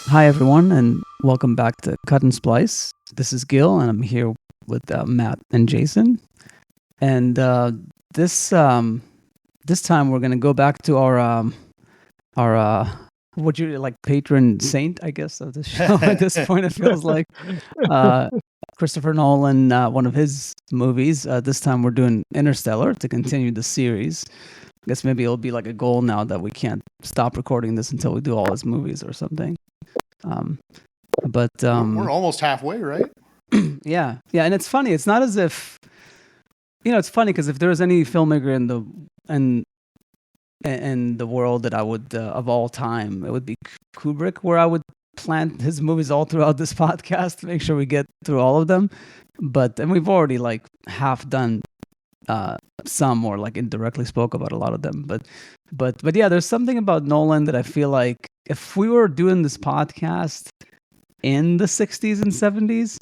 Hi, everyone, and welcome back to Cut and Splice. This is Gil, and I'm here with Matt and Jason. And this this time, we're gonna go back to our what you like patron saint, I guess, of the show. At this point, it feels like uh, Christopher Nolan, one of his movies. This time, we're doing Interstellar to continue the series. I guess maybe it'll be like a goal now that we can't stop recording this until we do all his movies or something. Um, but We're almost halfway, right? yeah, and it's funny. It's not as if it's funny because if there was any filmmaker in in the world that I would of all time, it would be Kubrick, where I would plant his movies all throughout this podcast to make sure we get through all of them. And we've already like half done some, or like indirectly spoke about a lot of them. But yeah, there's something about Nolan that I feel like if we were doing this podcast in the 60s and 70s,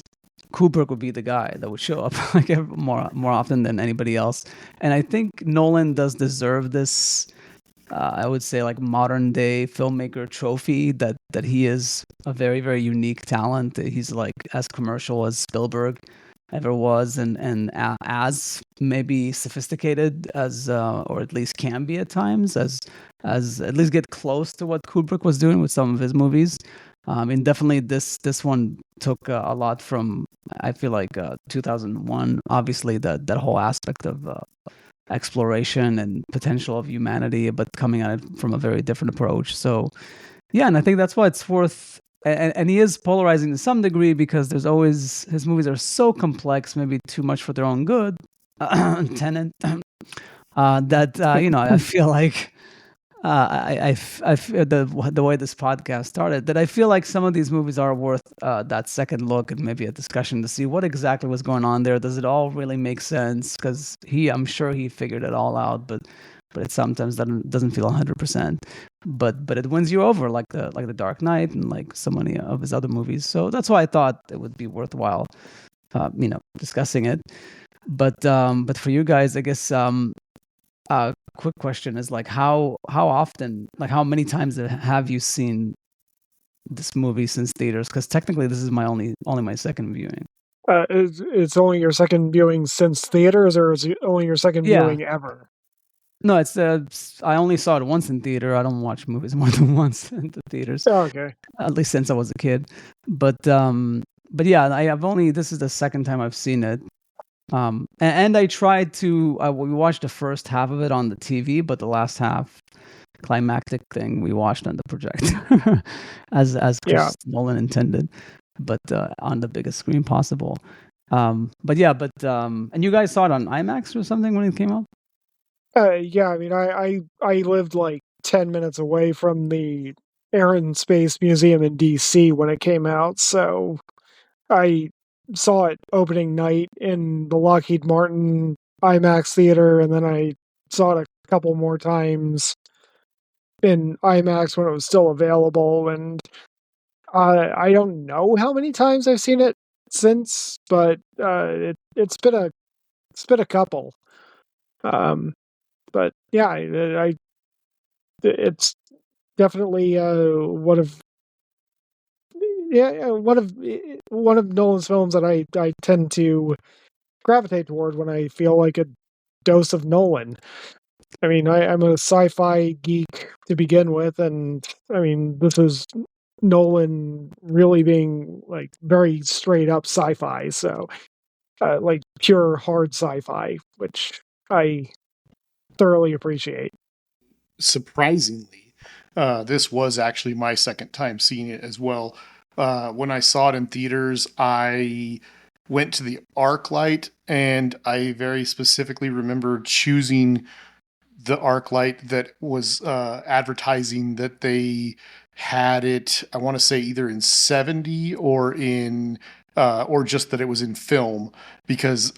Kubrick would be the guy that would show up like more often than anybody else. And I think Nolan does deserve this. I would say like modern day filmmaker trophy that he is a very very unique talent. He's like as commercial as Spielberg ever was, and as maybe sophisticated as or at least can be at times, as at least get close to what Kubrick was doing with some of his movies. And definitely this one took a lot from, I feel like, 2001. Obviously, that whole aspect of exploration and potential of humanity, but coming at it from a very different approach. So yeah, and I think that's why it's worth. And he is polarizing to some degree because there's always his movies are so complex, maybe too much for their own good. Tenant, that I feel like the way this podcast started, that I feel like some of these movies are worth that second look and maybe a discussion to see what exactly was going on there. Does it all really make sense? Because I'm sure he figured it all out, but it sometimes doesn't feel 100%. But it wins you over, like the Dark Knight and like so many of his other movies. So that's why I thought it would be worthwhile, discussing it. But for you guys, I guess quick question is like how often, like how many times have you seen this movie since theaters? Because technically this is my only my second viewing. It's only your second viewing since theaters, or is it only your second Yeah, viewing ever? no, it's I only saw it once in theater. I don't watch movies more than once in the theaters, Oh, okay. at least since I was a kid. But yeah, I've only, this is the second time I've seen it. And I tried to we watched the first half of it on the TV, but the last half climactic thing we watched on the projector, as Yeah. Chris Nolan intended, but on the biggest screen possible. But yeah, and you guys saw it on IMAX or something when it came out? Yeah, I mean, I lived like 10 minutes away from the Air and Space Museum in DC when it came out, so I saw it opening night in the Lockheed Martin IMAX theater, and then I saw it a couple more times in IMAX when it was still available, and I don't know how many times I've seen it since, but it's been a couple. Um, but yeah, it's definitely one of one of Nolan's films that I tend to gravitate toward when I feel like a dose of Nolan. I mean, I'm a sci-fi geek to begin with, and I mean, this is Nolan really being like very straight up sci-fi. So, like pure hard sci-fi, which I thoroughly appreciate. Surprisingly, this was actually my second time seeing it as well. When I saw it in theaters, I went to the ArcLight, and I very specifically remember choosing the ArcLight that was advertising that they had it. I want to say either in 70 or just that it was in film, because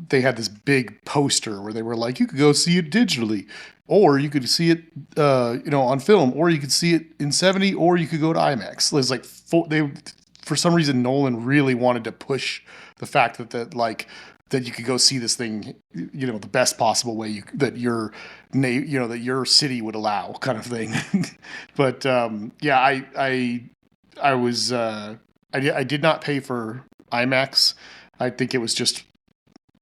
they had this big poster where they were like, you could go see it digitally, or you could see it, on film, or you could see it in 70, or you could go to IMAX. There's like they, for some reason, Nolan really wanted to push the fact that you could go see this thing, the best possible way that your city would allow, kind of thing. But yeah, I I did not pay for IMAX. I think it was just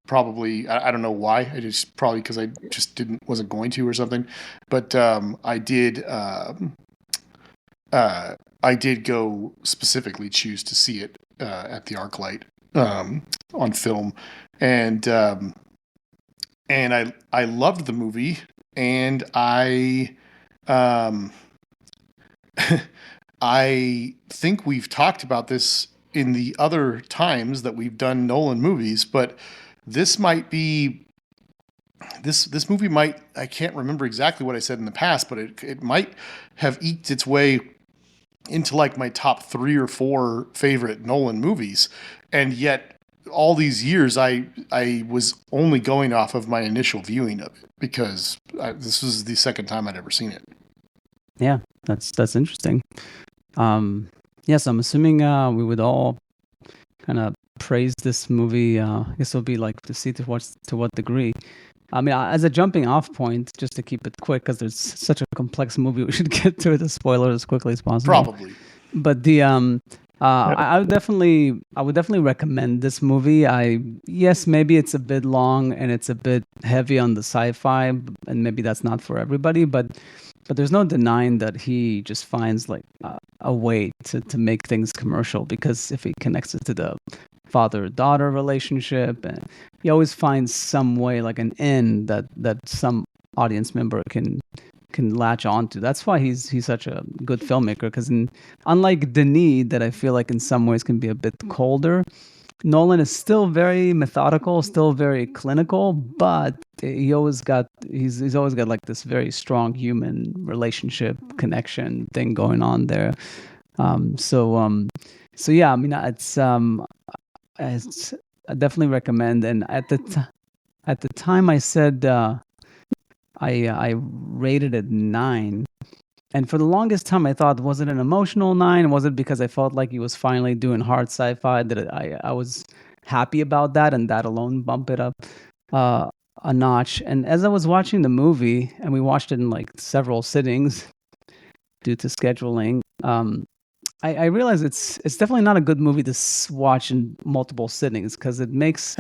probably I don't know why. I just probably because I just wasn't going to or something. But I did go specifically choose to see it at the ArcLight on film, and I loved the movie, and um, I think we've talked about this in the other times that we've done Nolan movies, but this might be this movie might I can't remember exactly what I said in the past, but it might have eked its way into like my top 3 or 4 favorite Nolan movies, and yet all these years I was only going off of my initial viewing of it because this was the second time I'd ever seen it. Yeah, that's interesting. Yes, I'm assuming we would all kind of praise this movie. I guess it'll be like to see to what degree. I mean, as a jumping off point, just to keep it quick, because there's such a complex movie, we should get to the spoilers as quickly as possible. Probably. But the I would definitely recommend this movie. Yes, maybe it's a bit long and it's a bit heavy on the sci-fi, and maybe that's not for everybody. But there's no denying that he just finds like a way to make things commercial, because if he connects it to the father-daughter relationship, and he always finds some way, like an in that some audience member can latch onto. That's why he's such a good filmmaker, because unlike Denis, that I feel like in some ways can be a bit colder, Nolan is still very methodical, still very clinical, but he's always got like this very strong human relationship connection thing going on there. So yeah, I mean, it's I definitely recommend. And at the time I said I rated it 9. And for the longest time, I thought, was it an emotional 9? Was it because I felt like he was finally doing hard sci-fi that I was happy about that, and that alone bumped it up a notch? And as I was watching the movie, and we watched it in like several sittings due to scheduling, I realized it's definitely not a good movie to watch in multiple sittings, because it makes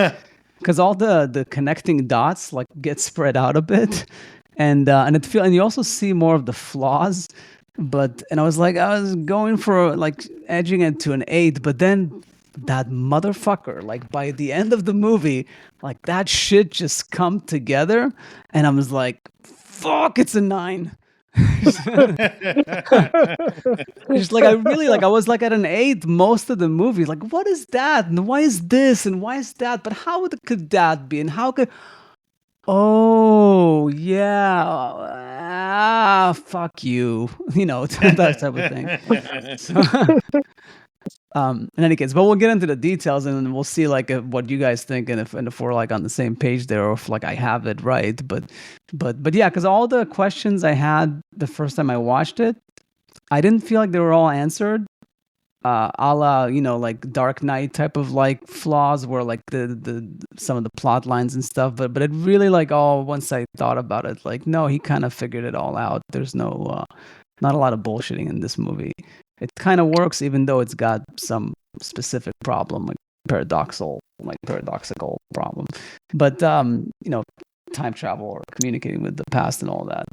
because all the connecting dots like get spread out a bit. And you also see more of the flaws, and I was going for like edging it to an 8, but then that motherfucker, like by the end of the movie, like that shit just come together, and I was like, fuck, it's a 9. Just like I was like at an 8 most of the movie. Like, what is that? And why is this? And why is that? But how could that be? And how could? Oh yeah, fuck you. That type of thing. So, in any case, but we'll get into the details, and then we'll see like what you guys think, and if we're like on the same page there, or if like I have it right. But yeah, because all the questions I had the first time I watched it, I didn't feel like they were all answered. A la, like Dark Knight type of like flaws, where like the some of the plot lines and stuff, but it really like once I thought about it, like no, he kind of figured it all out. There's no not a lot of bullshitting in this movie. It kind of works, even though it's got some specific problem, like paradoxical problem. But time travel or communicating with the past and all that.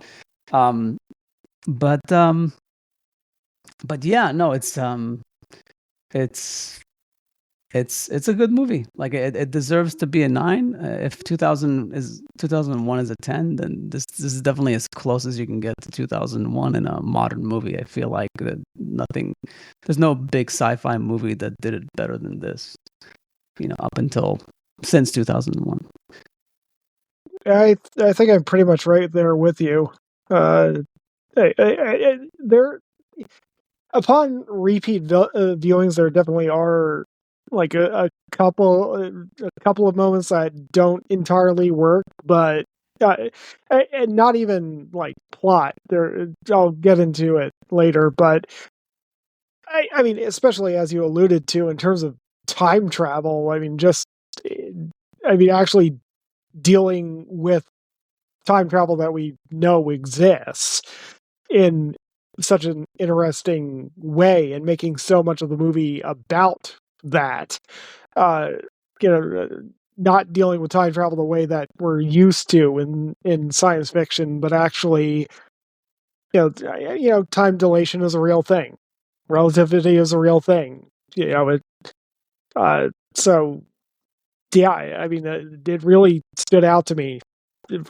But yeah, no, it's a good movie. Like it deserves to be a 9. If 2001 is a 10, then this is definitely as close as you can get to 2001 in a modern movie. I feel like there's no big sci-fi movie that did it better than this. Up until since 2001. I think I'm pretty much right there with you. There, upon repeat viewings, there definitely are like a couple of moments that don't entirely work, but and not even like plot. There, I'll get into it later, but I mean, especially as you alluded to in terms of time travel. I mean, actually dealing with time travel that we know exists in such an interesting way and making so much of the movie about that. Uh, not dealing with time travel the way that we're used to in science fiction, but actually, time dilation is a real thing. Relativity is a real thing. So yeah, I mean, it really stood out to me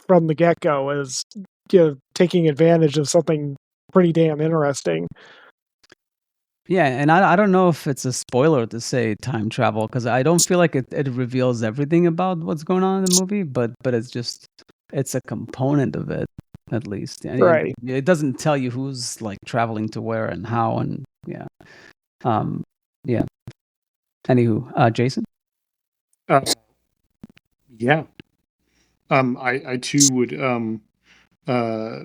from the get go as taking advantage of something pretty damn interesting. Yeah, and I don't know if it's a spoiler to say time travel because I don't feel like it reveals everything about what's going on in the movie, but it's a component of it at least. And Right. it doesn't tell you who's like traveling to where and how and yeah. Yeah. Anywho, Jason? Uh, yeah. I too would uh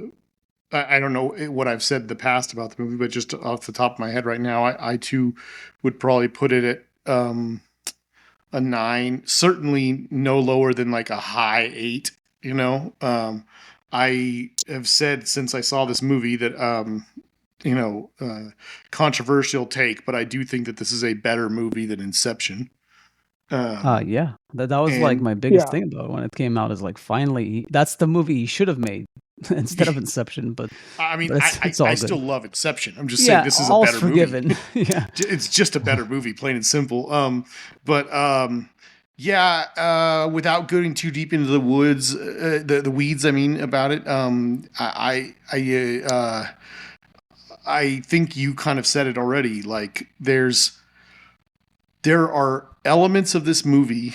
I don't know what I've said in the past about the movie, but just off the top of my head right now, I too would probably put it at a 9, certainly no lower than like a high 8, you know. I have said since I saw this movie that controversial take, but I do think that this is a better movie than Inception. Yeah, that was like And my biggest thing about it when it came out. Is like finally that's the movie he should have made instead of Inception. But I mean, it's all I good. still love Inception. I'm just saying this is a all's better forgiven. movie. Yeah, It's just a better movie, plain and simple. Without going too deep into the woods, the weeds, I mean, about it. I think you kind of said it already. Like there are elements of this movie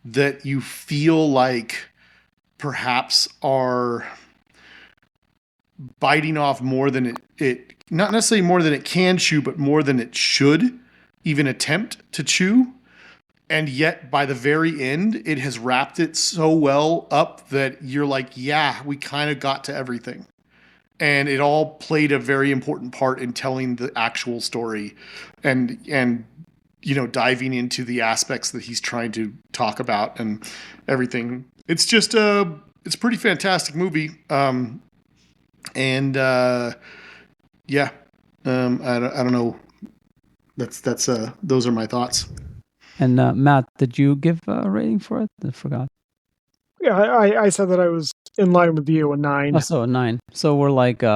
that you feel like perhaps are biting off more than it not necessarily more than it can chew, but more than it should even attempt to chew. And yet by the very end, it has wrapped it so well up that you're like, yeah, we kind of got to everything. And it all played a very important part in telling the actual story and diving into the aspects that he's trying to talk about and everything. It's just it's a pretty fantastic movie. I don't know. That's those are my thoughts. And Matt, did you give a rating for it? I forgot. Yeah, I said that I was in line with you, a 9. Oh, so a 9. So we're like 3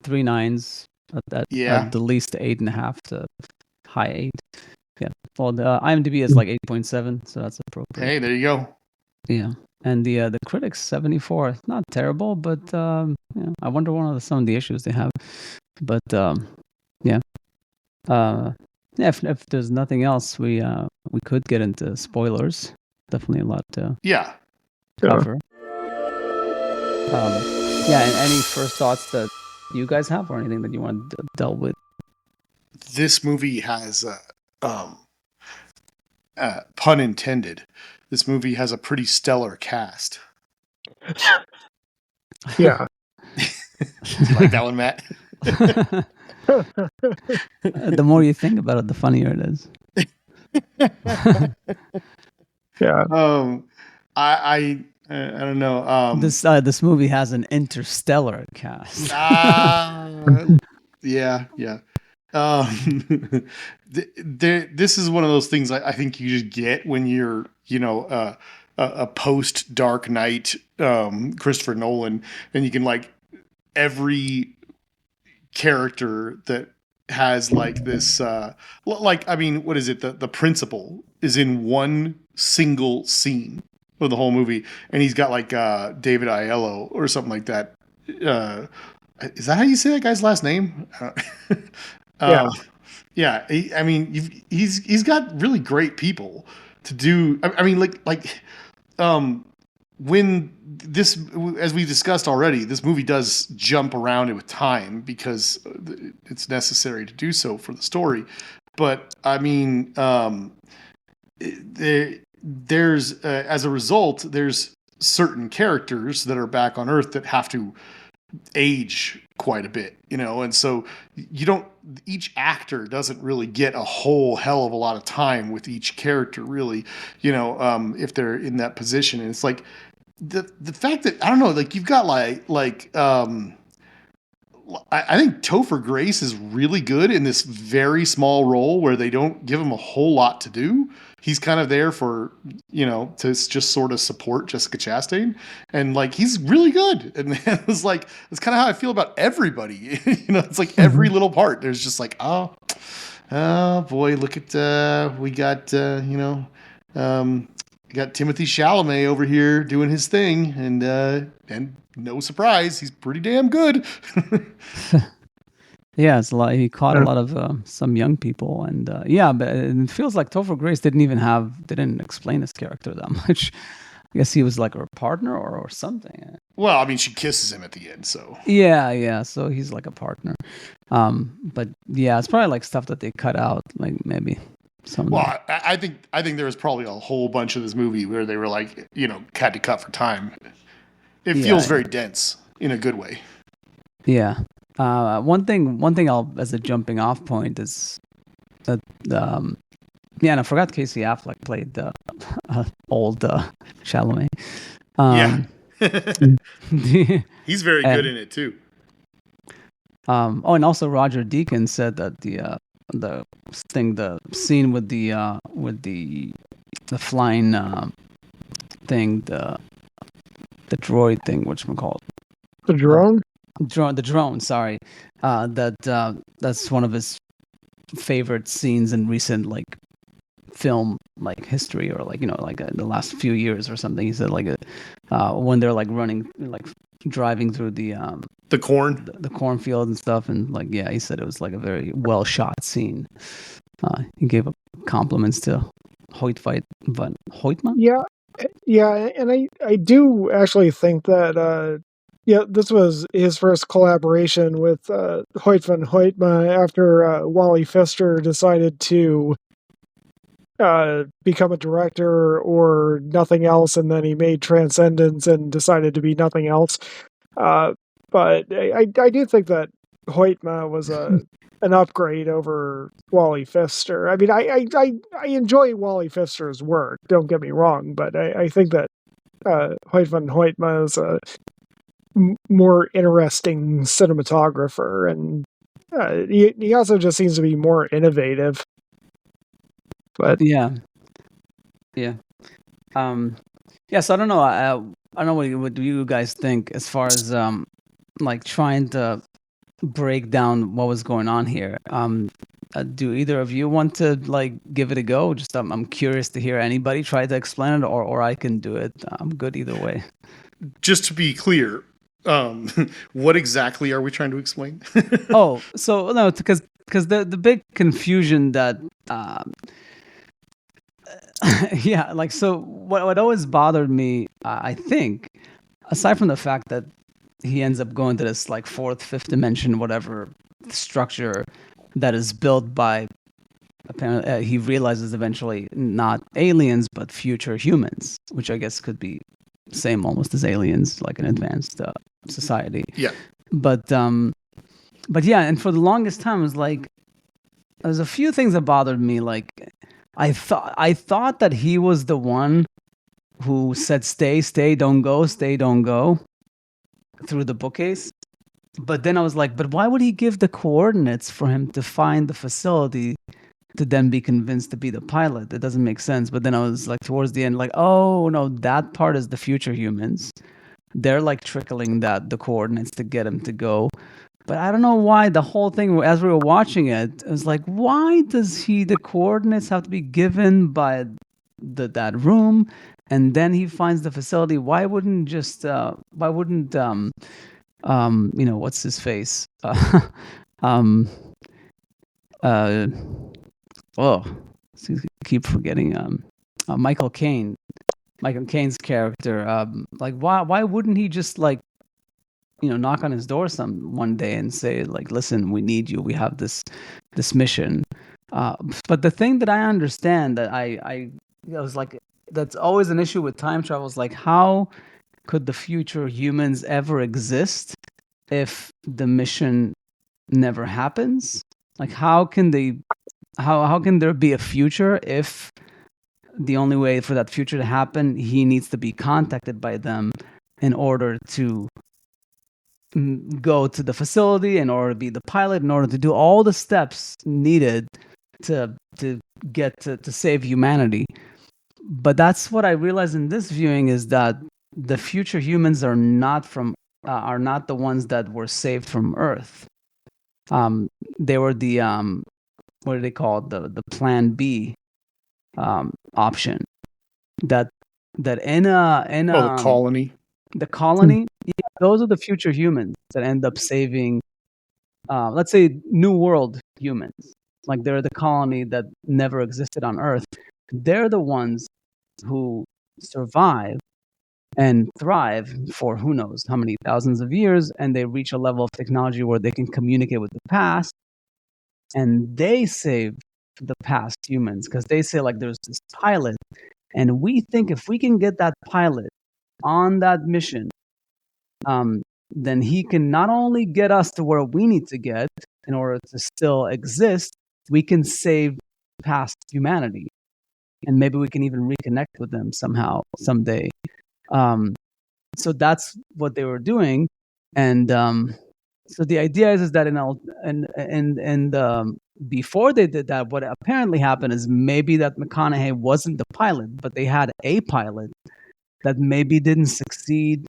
9s at the least 8.5 to high 8. Yeah. Well, the IMDb is like 8.7, so that's appropriate. Hey, there you go. Yeah. And the critics 74. Not terrible, but I wonder some of the issues they have. But yeah. If there's nothing else, we could get into spoilers. Definitely a lot to cover. And any first thoughts that you guys have, or anything that you want to delve with? This movie has, pun intended, this movie has a pretty stellar cast. Yeah. You like that one, Matt? The more you think about it, the funnier it is. Yeah. I don't know. This movie has an interstellar cast. Yeah. This is one of those things I think you just get when you're, a post Dark Knight Christopher Nolan, and you can like every character that has like this what is it, the principal is in one single scene of the whole movie, and he's got like David Aiello or something like that. Is that how you say that guy's last name? Yeah. He's got really great people to do. When this, as we discussed already, this movie does jump around it with time because it's necessary to do so for the story. But I mean, there's as a result, there's certain characters that are back on Earth that have to age quite a bit, and so each actor doesn't really get a whole hell of a lot of time with each character, really, if they're in that position. And it's like the fact that, I don't know, like you've got I think Topher Grace is really good in this very small role where they don't give him a whole lot to do. He's kind of there for, to just sort of support Jessica Chastain. And like, he's really good. And it's like, it's kind of how I feel about everybody. It's like every little part. There's just like, oh boy, look at, we got, got Timothy Chalamet over here doing his thing. And no surprise, he's pretty damn good. Yeah, it's a lot. He caught a lot of some young people, and but it feels like Topher Grace didn't explain his character that much. I guess he was like her partner or something. Well, I mean, she kisses him at the end, so yeah. So he's like a partner. But yeah, it's probably like stuff that they cut out, like maybe some. Well, I think there was probably a whole bunch of this movie where they were like, had to cut for time. It feels very dense in a good way. Yeah. One thing I'll as a jumping off point is that and I forgot Casey Affleck played the old Chalamet. He's very good in it too. And also Roger Deakins said that the scene with the flying thing, the droid thing, whatchamacallit? The drone? The drone, sorry. That's one of his favorite scenes in recent like film like history, or like the last few years or something. He said like when they're like running, like driving through the cornfield and stuff, and like he said it was like a very well shot scene. He gave compliments to Hoytman. Yeah, and I do actually think that this was his first collaboration with Hoyt van Hoytma after Wally Pfister decided to become a director or nothing else, and then he made Transcendence and decided to be nothing else. But I do think that Hoytma was an upgrade over Wally Pfister. I mean, I enjoy Wally Pfister's work, don't get me wrong, but I think that Hoyt van Hoytma is a more interesting cinematographer, and he also just seems to be more innovative. But yeah. So I don't know. I don't know what do you guys think as far as like trying to break down what was going on here. Do either of you want to like give it a go? Just I'm curious to hear anybody try to explain it, or I can do it. I'm good either way. Just to be clear, what exactly are we trying to explain? So no, because the big confusion that so what always bothered me, I think, aside from the fact that he ends up going to this like fourth, fifth dimension, whatever structure that is built by, apparently he realizes eventually not aliens but future humans, which I guess could be same almost as aliens, like an advanced society. Yeah. But yeah, and for the longest time, it was like there's a few things that bothered me. Like I thought that he was the one who said stay, don't go, stay, don't go through the bookcase. But then I was like, but why would he give the coordinates for him to find the facility to then be convinced to be the pilot? It doesn't make sense. But then I was like, towards the end, like, oh no, that part is the future humans. They're like trickling the coordinates to get him to go. But I don't know why the whole thing, as we were watching it, it was like, why does the coordinates have to be given by that room, and then he finds the facility? Why wouldn't what's his face? Keep forgetting. Michael Caine. Michael Caine's character. Like, why wouldn't he just like, knock on his door one day and say like, listen, we need you. We have this mission. But the thing that I understand that I was like, that's always an issue with time travel is like, how could the future humans ever exist if the mission never happens? Like, how can there be a future if the only way for that future to happen, he needs to be contacted by them in order to go to the facility, in order to be the pilot, in order to do all the steps needed to get to save humanity. But that's what I realized in this viewing, is that the future humans are not the ones that were saved from Earth. They were the what do they call it? The Plan B option. That in the colony. The colony, yeah, those are the future humans that end up saving, let's say, New World humans. Like, they're the colony that never existed on Earth. They're the ones who survive and thrive for who knows how many thousands of years, and they reach a level of technology where they can communicate with the past, and they save the past humans, because they say, like, there's this pilot, and we think if we can get that pilot on that mission, then he can not only get us to where we need to get in order to still exist, we can save past humanity, and maybe we can even reconnect with them somehow someday. So that's what they were doing, and so the idea is that before they did that, what apparently happened is maybe that McConaughey wasn't the pilot, but they had a pilot that maybe didn't succeed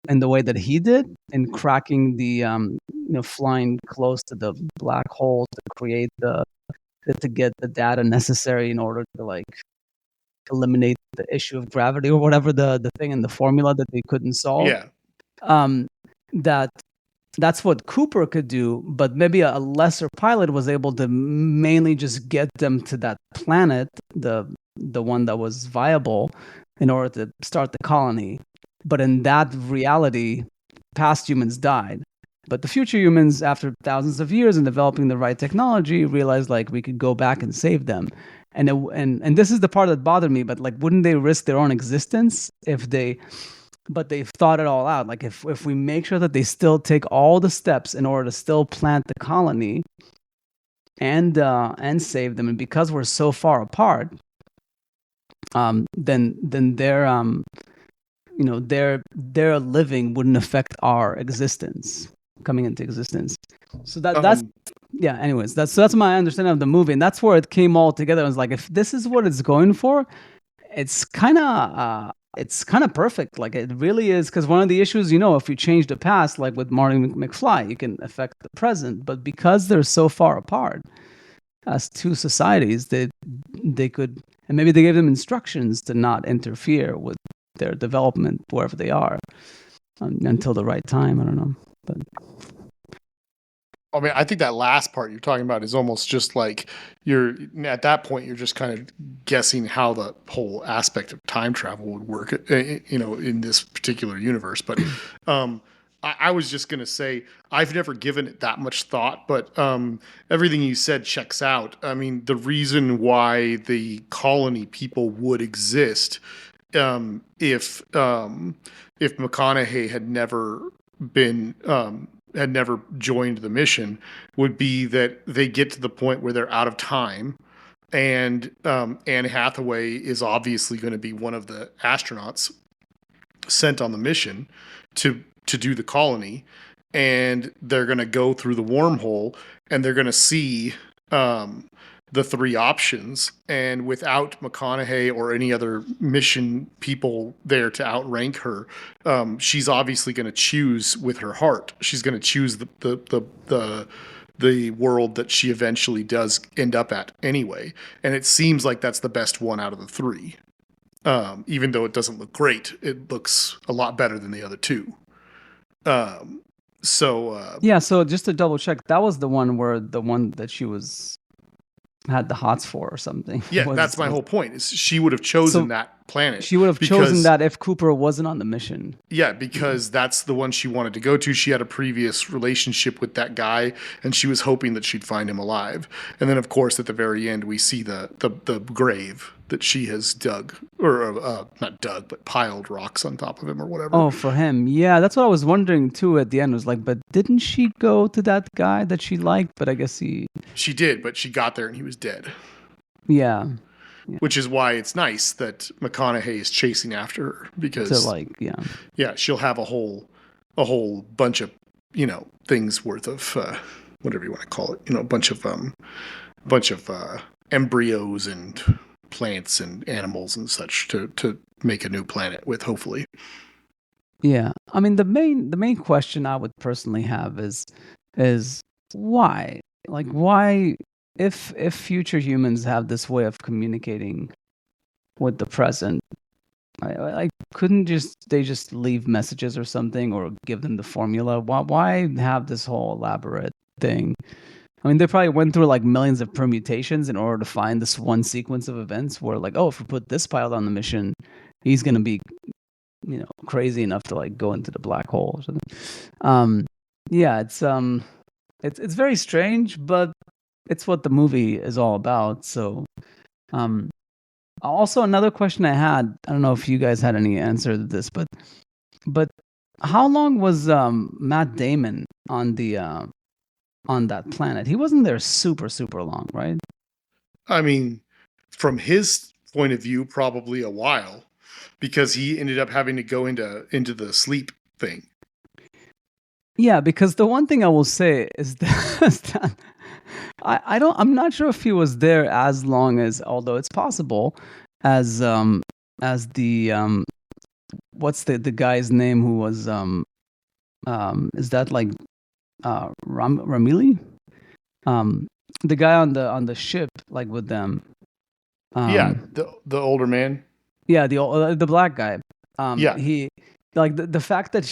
in the way that he did in cracking the flying close to the black hole to create to get the data necessary in order to, like, eliminate the issue of gravity or whatever the thing in the formula that they couldn't solve. That's what Cooper could do, but maybe a lesser pilot was able to mainly just get them to that planet, the one that was viable, in order to start the colony. But in that reality, past humans died. But the future humans, after thousands of years and developing the right technology, realized, like, we could go back and save them. And this is the part that bothered me, but, like, wouldn't they risk their own existence but they've thought it all out. Like, if we make sure that they still take all the steps in order to still plant the colony and save them, and because we're so far apart, then their living wouldn't affect our existence, coming into existence. So that's yeah. Anyways, that's my understanding of the movie, and that's where it came all together. I was like, if this is what it's going for, it's kind of perfect. Like, it really is, because one of the issues, if you change the past, like with Marty McFly, you can affect the present. But because they're so far apart as two societies, they could, and maybe they gave them instructions to not interfere with their development wherever they are until the right time. I don't know, but I mean, I think that last part you're talking about is almost just like at that point, you're just kind of guessing how the whole aspect of time travel would work, in this particular universe. But I was just going to say, I've never given it that much thought, but everything you said checks out. I mean, the reason why the colony people would exist, if McConaughey had never been had never joined the mission, would be that they get to the point where they're out of time, and Anne Hathaway is obviously going to be one of the astronauts sent on the mission to do the colony, and they're going to go through the wormhole, and they're going to see the three options, and without McConaughey or any other mission people there to outrank her, she's obviously going to choose with her heart. She's going to choose the world that she eventually does end up at anyway, and it seems like that's the best one out of the three. Even though it doesn't look great, it looks a lot better than the other two. So just to double check, that was the one that she had the hots for or something. Yeah, that's my whole point. Is she would have chosen that planet. She would have chosen that if Cooper wasn't on the mission. Yeah, because that's the one she wanted to go to. She had a previous relationship with that guy, and she was hoping that she'd find him alive. And then, of course, at the very end, we see the grave that she has dug, or not dug, but piled rocks on top of him or whatever. Oh, for him. Yeah, that's what I was wondering too at the end. Was like, but didn't she go to that guy that she liked? But I guess she did, but she got there and he was dead. Yeah. Which is why it's nice that McConaughey is chasing after her, because she'll have a whole bunch of things worth of whatever you want to call it. A bunch of embryos and plants and animals and such to make a new planet with, hopefully. Yeah, I mean the main question I would personally have is why? Like why if future humans have this way of communicating with the present, I couldn't they just leave messages or something or give them the formula? Why have this whole elaborate thing? I mean, they probably went through like millions of permutations in order to find this one sequence of events where like, oh, if we put this pilot on the mission, he's gonna be, crazy enough to like go into the black hole or something. Yeah, it's very strange, but it's what the movie is all about. So, also another question I had, I don't know if you guys had any answer to this, but how long was Matt Damon on the on that planet? He wasn't there super long, right? I mean, from his point of view, probably a while, because he ended up having to go into the sleep thing. Yeah, because the one thing I will say is that I'm not sure if he was there as long as, although it's possible, as the what's the guy's name who was is that like Ramili? The guy on the ship, like with them. Yeah, the older man. Yeah, the black guy. Yeah. He like the fact that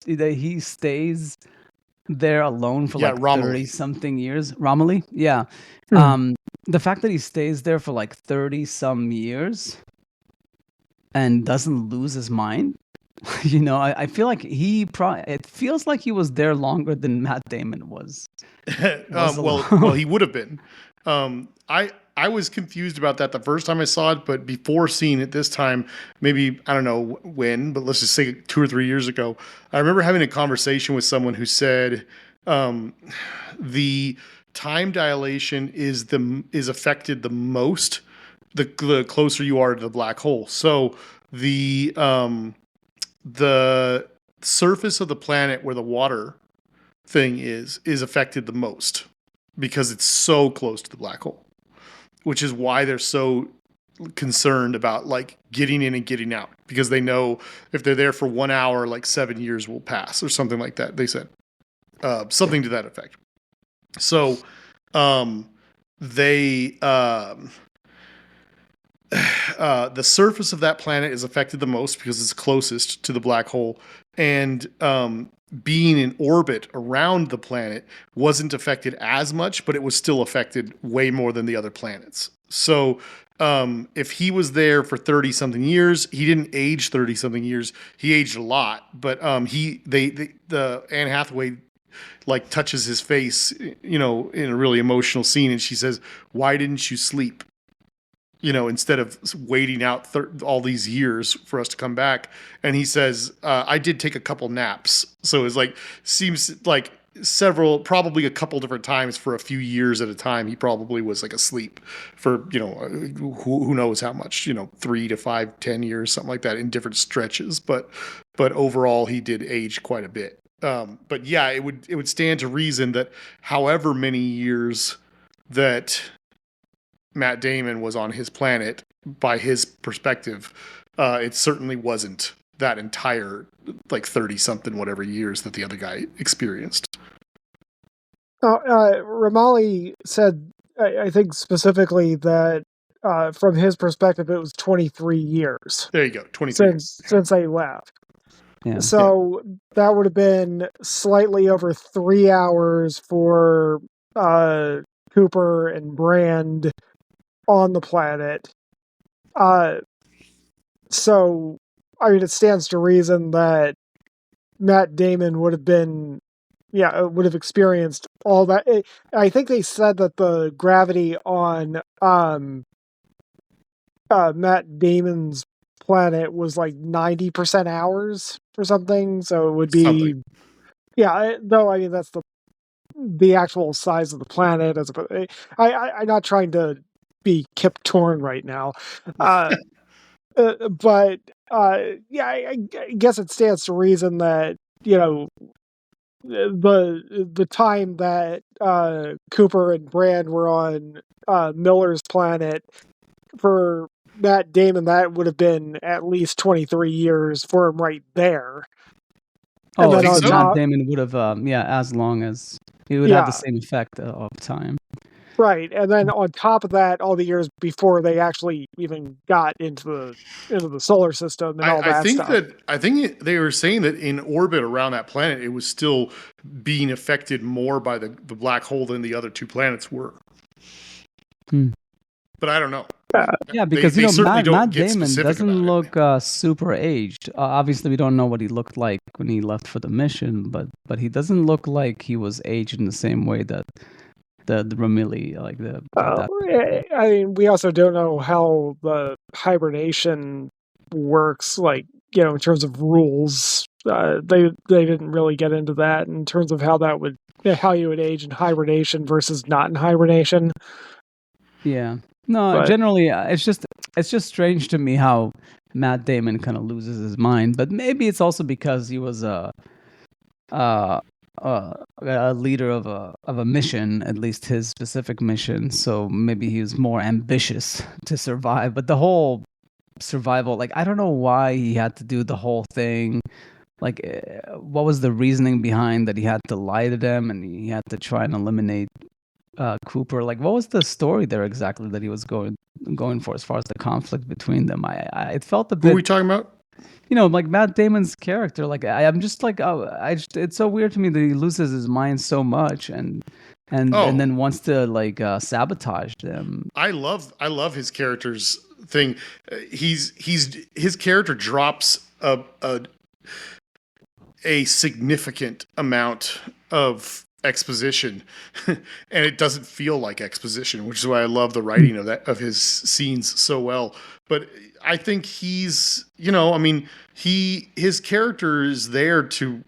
that he stays there alone for like Romilly. 30 something years. Romilly? Yeah. The fact that he stays there for like 30 some years and doesn't lose his mind. I feel like it feels like he was there longer than Matt Damon was. Well, he would have been. I was confused about that the first time I saw it, but before seeing it this time, maybe, I don't know when, but let's just say 2 or 3 years ago, I remember having a conversation with someone who said the time dilation is affected the most the closer you are to the black hole. So the surface of the planet where the water thing is affected the most because it's so close to the black hole, which is why they're so concerned about like getting in and getting out, because they know if they're there for 1 hour, like 7 years will pass or something like that. They said something to that effect. So they the surface of that planet is affected the most because it's closest to the black hole, and being in orbit around the planet wasn't affected as much, but it was still affected way more than the other planets. So if he was there for 30 something years, he didn't age 30 something years. He aged a lot, but the Anne Hathaway like touches his face, in a really emotional scene, and she says, "Why didn't you sleep? Instead of waiting out all these years for us to come back." And he says, "I did take a couple naps." So it's like, seems like probably a couple different times for a few years at a time. He probably was like asleep for, who knows how much, 3 to 5, 10 years, something like that in different stretches. But overall he did age quite a bit. But yeah, it would stand to reason that however many years that Matt Damon was on his planet, by his perspective, it certainly wasn't that entire like 30 something whatever years that the other guy experienced. Ramali said, I think specifically that from his perspective, it was 23 years. There you go, 23 years. Since they left. Yeah. So that would have been slightly over 3 hours for Cooper and Brand on the planet. So, I mean, it stands to reason that Matt Damon would have experienced all that. I think they said that the gravity on Matt Damon's planet was like 90% hours or something. So it would be something. Yeah, though, I mean, that's the actual size of the planet. I'm not trying to be Kip Torn right now. But I guess it stands to reason that, the time that Cooper and Brand were on Miller's planet, for Matt Damon, that would have been at least 23 years for him right there. And Oh, then on so Matt top, Damon would have, as long as he would have the same effect of time. right, and then on top of that, all the years before they actually even got into the solar system and all that stuff. I think they were saying that in orbit around that planet, it was still being affected more by the black hole than the other two planets were. But I don't know. Yeah, because Matt Damon doesn't look super aged. Obviously, we don't know what he looked like when he left for the mission, but he doesn't look like he was aged in the same way that the Romilly, like the. I mean, we also don't know how the hibernation works, like, in terms of rules. They didn't really get into that in terms of how you would age in hibernation versus not in hibernation. Yeah. No, generally, it's just strange to me how Matt Damon kind of loses his mind. But maybe it's also because he was a leader of a mission, at least his specific mission. So maybe he was more ambitious to survive. But the whole survival, like, I don't know why he had to do the whole thing. Like, what was the reasoning behind that he had to lie to them and he had to try and eliminate Cooper? Like, what was the story there exactly that he was going for as far as the conflict between them? It felt a bit. Who are we talking about? Like Matt Damon's character. Like, I'm just like, it's so weird to me that he loses his mind so much and then wants to like sabotage them. I love his character's thing. His character drops a significant amount of exposition and it doesn't feel like exposition, which is why I love the writing of his scenes so well. But I think his character is there to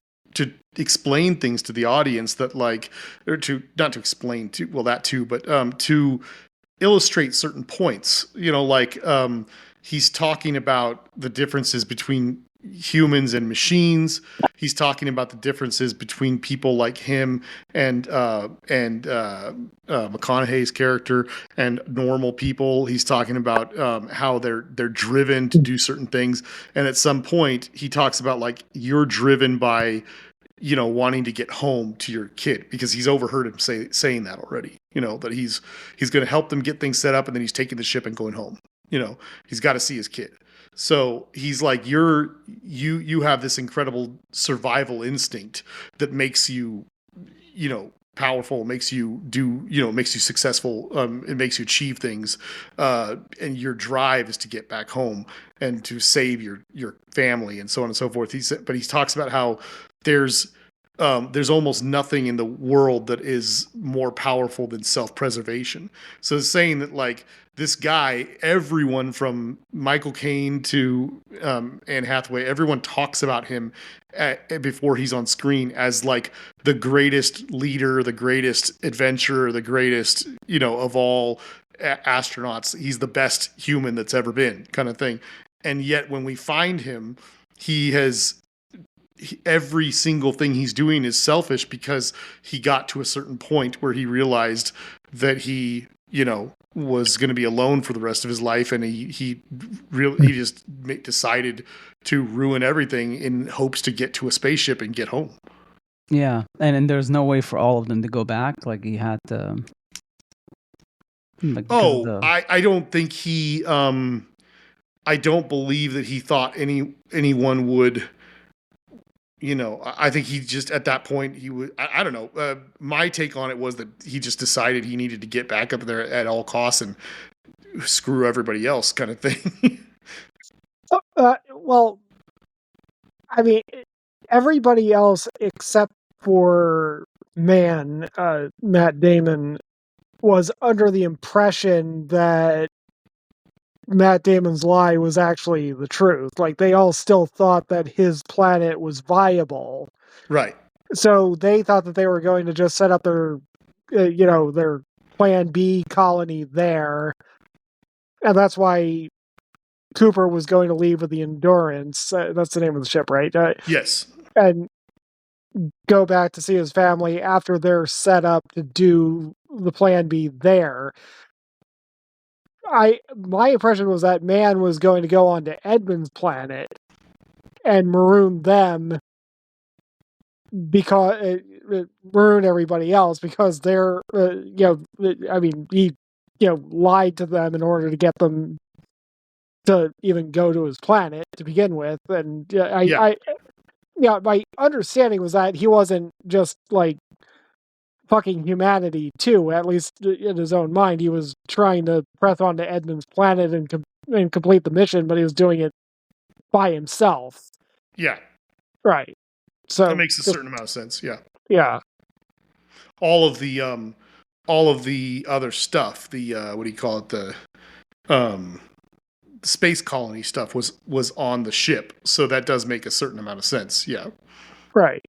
explain things to the audience that not to explain to, well, that too, but to illustrate certain points, he's talking about the differences between humans and machines. He's talking about the differences between people like him and McConaughey's character and normal people. He's talking about how they're driven to do certain things. And at some point he talks about like, you're driven by, wanting to get home to your kid, because he's overheard him saying that already, that he's going to help them get things set up and then he's taking the ship and going home. He's got to see his kid. So he's like, you have this incredible survival instinct that makes you, powerful, makes you makes you successful. It makes you achieve things. And your drive is to get back home and to save your family and so on and so forth. But he talks about how there's almost nothing in the world that is more powerful than self-preservation. So it's saying that like this guy, everyone from Michael Caine to Anne Hathaway, everyone talks about him before he's on screen as like the greatest leader, the greatest adventurer, the greatest, of all astronauts. He's the best human that's ever been, kind of thing. And yet when we find him, every single thing he's doing is selfish because he got to a certain point where he realized that he, was going to be alone for the rest of his life. And he just decided to ruin everything in hopes to get to a spaceship and get home. Yeah. And there's no way for all of them to go back. Like he had to. I don't think he, I don't believe that he thought anyone would, I think he just, at that point, he would, I don't know. My take on it was that he just decided he needed to get back up there at all costs and screw everybody else, kind of thing. Well, I mean, everybody else except for Matt Damon was under the impression that Matt Damon's lie was actually the truth. Like, they all still thought that his planet was viable. Right. So they thought that they were going to just set up their Plan B colony there. And that's why Cooper was going to leave with the Endurance. That's the name of the ship, right? Yes. And go back to see his family after they're set up to do the Plan B there. My impression was that Man was going to go on to Edmund's planet and maroon them because maroon everybody else because they're he lied to them in order to get them to even go to his planet to begin with, and my understanding was that he wasn't just like fucking humanity too, at least in his own mind. He was trying to press onto Edmund's planet and complete the mission, but he was doing it by himself. Yeah. Right. So that makes a certain amount of sense. Yeah. Yeah. All of the other stuff, the what do you call it? The space colony stuff was on the ship. So that does make a certain amount of sense. Yeah. Right.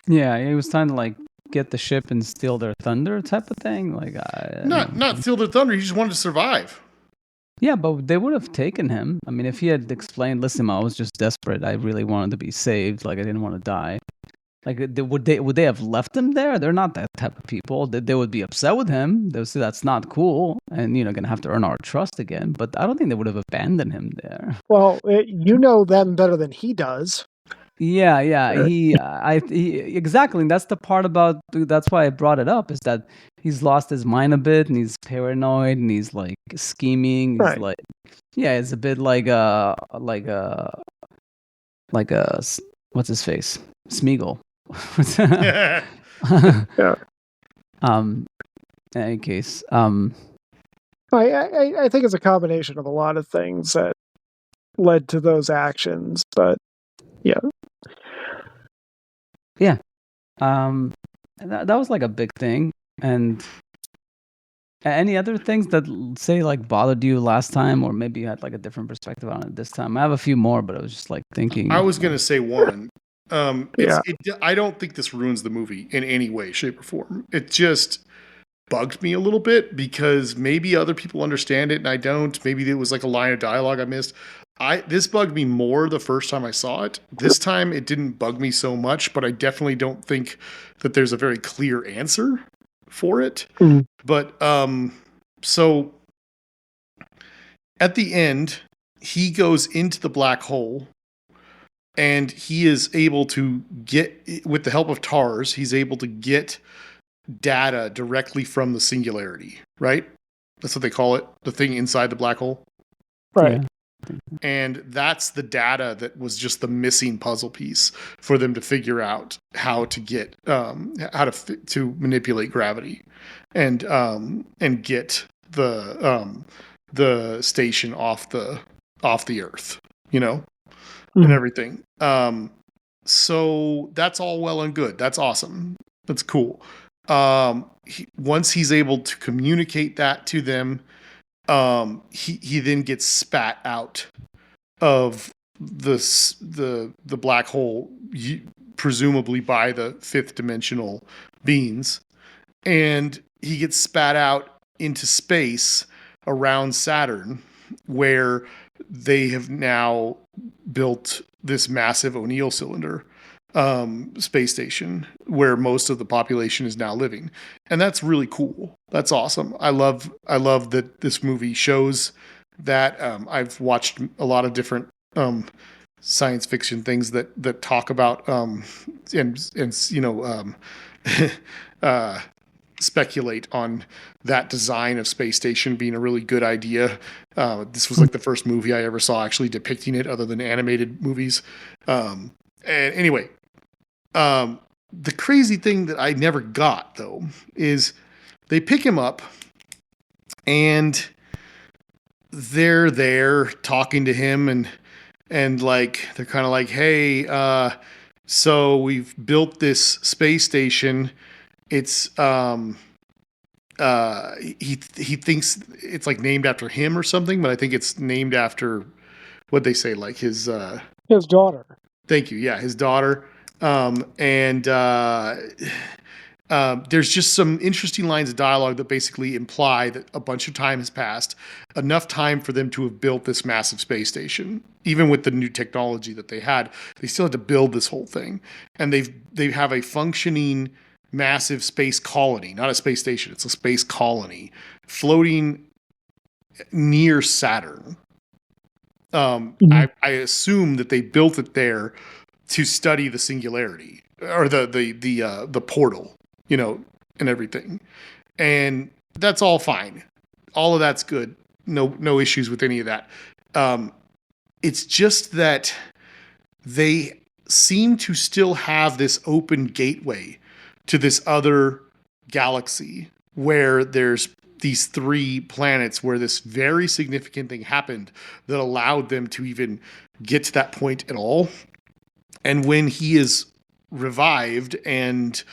Yeah, he was trying to like get the ship and steal their thunder type of thing. Like not steal their thunder. He just wanted to survive. Yeah, but they would have taken him. I mean, if he had explained, "Listen, I was just desperate. I really wanted to be saved. Like I didn't want to die." Like would they have left him there? They're not that type of people. They would be upset with him. They would say that's not cool, and gonna have to earn our trust again. But I don't think they would have abandoned him there. Well, you know them better than he does. Yeah. He exactly. And that's the part about. That's why I brought it up. Is that he's lost his mind a bit, and he's paranoid, and he's like scheming. He's Right. like, yeah, it's a bit like what's his face, Smeagol. Yeah. Yeah. In any case, I think it's a combination of a lot of things that led to those actions, but yeah. That was like a big thing. And any other things that say like bothered you last time, or maybe you had like a different perspective on it this time? I have a few more, but I was just like thinking. I was gonna say one. I don't think this ruins the movie in any way, shape, or form. It just bugged me a little bit because maybe other people understand it and I don't. Maybe it was like a line of dialogue I missed. This bugged me more the first time I saw it. This time it didn't bug me so much, but I definitely don't think that there's a very clear answer for it. Mm-hmm. But so at the end, he goes into the black hole. And he is able to get, with the help of TARS, he's able to get data directly from the singularity, right? That's what they call it, the thing inside the black hole. Right. Yeah. And that's the data that was just the missing puzzle piece for them to figure out how to get, to manipulate gravity and get the station off the Earth, and everything. So that's all well and good. That's awesome. That's cool. Once he's able to communicate that to them, he then gets spat out of the black hole, presumably by the fifth dimensional beings, and he gets spat out into space around Saturn, where they have now built this massive O'Neill cylinder space station where most of the population is now living. And that's really cool. That's awesome. I love that this movie shows that. I've watched a lot of different science fiction things that talk about speculate on that design of space station being a really good idea. This was like the first movie I ever saw actually depicting it, other than animated movies. And anyway, the crazy thing that I never got though is they pick him up and they're there talking to him and like they're kind of like, hey, so we've built this space station. It's he thinks it's like named after him or something, but I think it's named after what they say, like his daughter. Thank you. Yeah, his daughter. And There's just some interesting lines of dialogue that basically imply that a bunch of time has passed, enough time for them to have built this massive space station. Even with the new technology that they had, they still had to build this whole thing, and they have a functioning massive space colony, not a space station. It's a space colony floating near Saturn. I assume that they built it there to study the singularity or the portal, and everything. And that's all fine. All of that's good. No issues with any of that. It's just that they seem to still have this open gateway to this other galaxy where there's these 3 planets where this very significant thing happened that allowed them to even get to that point at all. And when he is revived and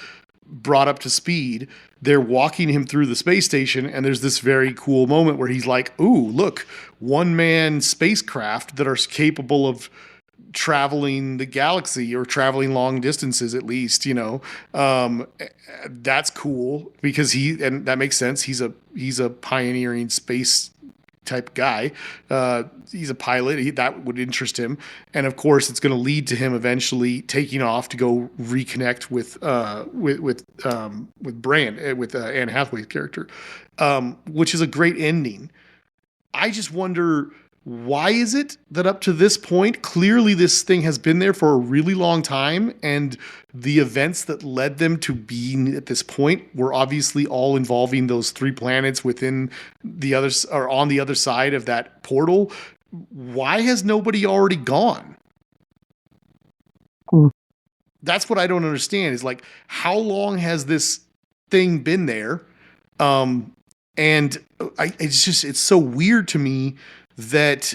brought up to speed, they're walking him through the space station, and there's this very cool moment where he's like, ooh, look, one-man spacecraft that are capable of traveling the galaxy or traveling long distances at least, that's cool because and that makes sense. He's a pioneering space type guy. He's a pilot. That would interest him. And of course it's going to lead to him eventually taking off to go reconnect with Brand, with Anne Hathaway's character, which is a great ending. I just wonder, why is it that up to this point, clearly this thing has been there for a really long time, and the events that led them to being at this point were obviously all involving those 3 planets within the others, or on the other side of that portal. Why has nobody already gone? That's what I don't understand, is like, how long has this thing been there? And it's so weird to me that,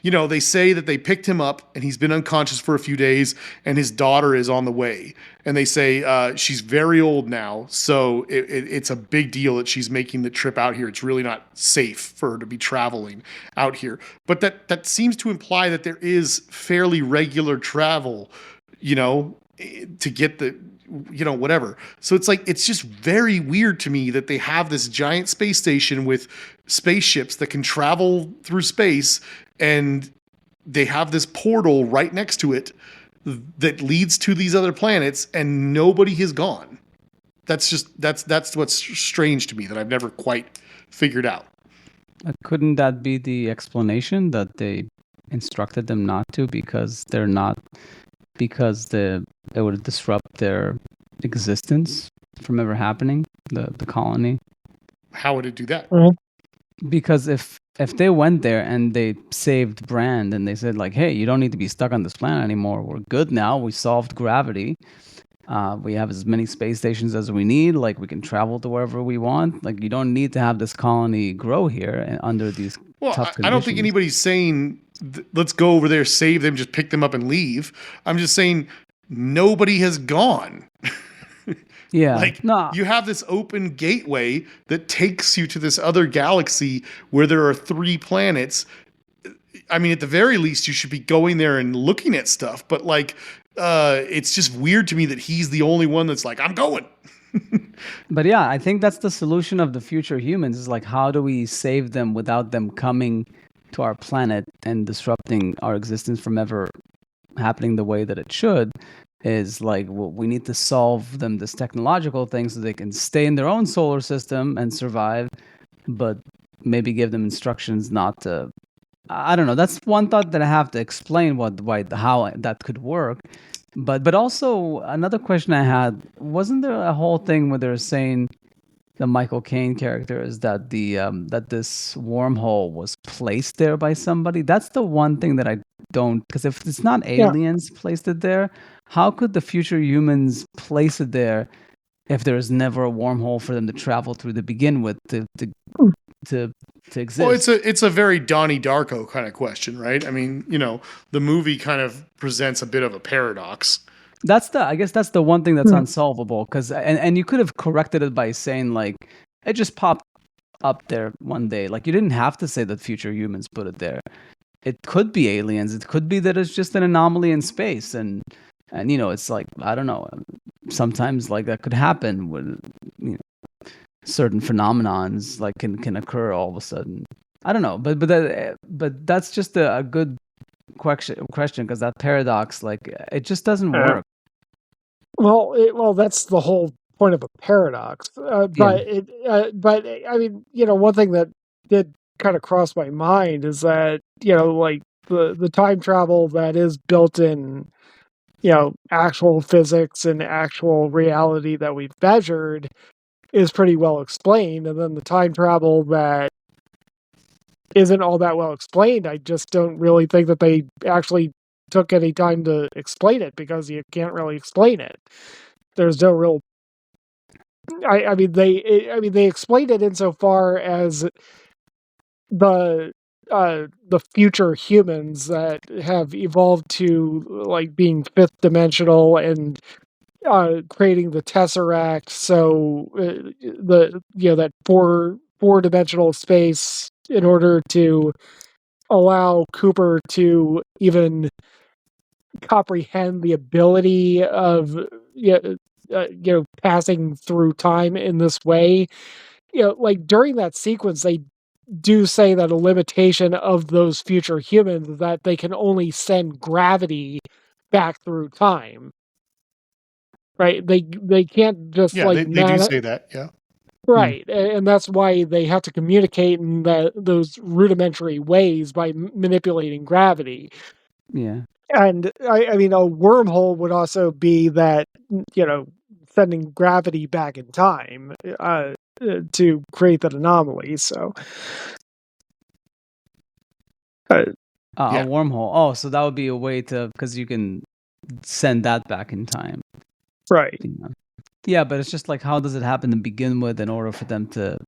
they say that they picked him up and he's been unconscious for a few days and his daughter is on the way. And they say she's very old now, so it's a big deal that she's making the trip out here. It's really not safe for her to be traveling out here. But that seems to imply that there is fairly regular travel, to get the, whatever. So it's like, it's just very weird to me that they have this giant space station with spaceships that can travel through space, and they have this portal right next to it that leads to these other planets, and nobody has gone. That's what's strange to me, that I've never quite figured out. Couldn't that be the explanation, that they instructed them not to because it would disrupt their existence from ever happening, the colony? How would it do that? Because if they went there and they saved Brand and they said like, hey, you don't need to be stuck on this planet anymore, we're good now, we solved gravity, we have as many space stations as we need, like we can travel to wherever we want, like you don't need to have this colony grow here under these tough conditions. I don't think anybody's saying let's go over there, save them, just pick them up and leave. I'm just saying nobody has gone. Yeah. You have this open gateway that takes you to this other galaxy where there are 3 planets. I mean, at the very least, you should be going there and looking at stuff. But it's just weird to me that he's the only one that's like, I'm going. But yeah, I think that's the solution of the future humans, is like, how do we save them without them coming to our planet and disrupting our existence from ever happening the way that it should? Is like, well, we need to solve them this technological thing so they can stay in their own solar system and survive, but maybe give them instructions not to. I don't know. That's one thought that I have to explain how that could work. But also another question I had, wasn't there a whole thing where they're saying, the Michael Caine character, is that that this wormhole was placed there by somebody? That's the one thing that I don't, because if it's not aliens placed it there, how could the future humans place it there if there's never a wormhole for them to travel through to begin with to exist? Well, it's a very Donnie Darko kind of question, right? I mean, the movie kind of presents a bit of a paradox. I guess that's the one thing that's unsolvable, because and you could have corrected it by saying like it just popped up there one day. Like, you didn't have to say that future humans put it there. It could be aliens. It could be that it's just an anomaly in space, and it's like, I don't know. sometimes like that could happen with certain phenomenons like can occur all of a sudden. I don't know, but that's just a good question because that paradox, like, it just doesn't work. Well, that's the whole point of a paradox. But I mean, one thing that did kind of cross my mind is that like the time travel that is built in, actual physics and actual reality that we've measured is pretty well explained, and then the time travel that isn't all that well explained, I just don't really think that they actually took any time to explain it, because you can't really explain it. There's no real. I mean, they explained it insofar as the future humans that have evolved to like being fifth dimensional and creating the Tesseract, so that four dimensional space in order to allow Cooper to even comprehend the ability of passing through time in this way. Like during that sequence, they do say that a limitation of those future humans is that they can only send gravity back through time. Right? They can't just they do say that. Yeah. Right, and that's why they have to communicate in those rudimentary ways by manipulating gravity. Yeah. And I mean, a wormhole would also be that, sending gravity back in time to create that anomaly. So, a wormhole. Oh, so that would be a way to, because you can send that back in time. Right. Yeah, but it's just like, how does it happen to begin with in order for them to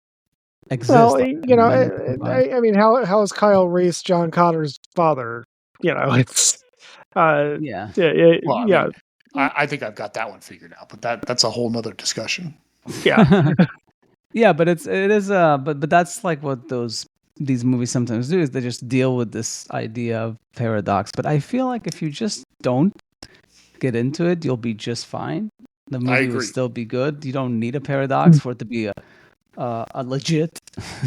exist? Well, I mean, how is Kyle Reese John Connor's father? It's yeah. Well, I think I've got that one figured out, but that's a whole nother discussion. Yeah. Yeah, but it is but that's like what these movies sometimes do, is they just deal with this idea of paradox. But I feel like if you just don't get into it, you'll be just fine. The movie will still be good. You don't need a paradox for it to be a legit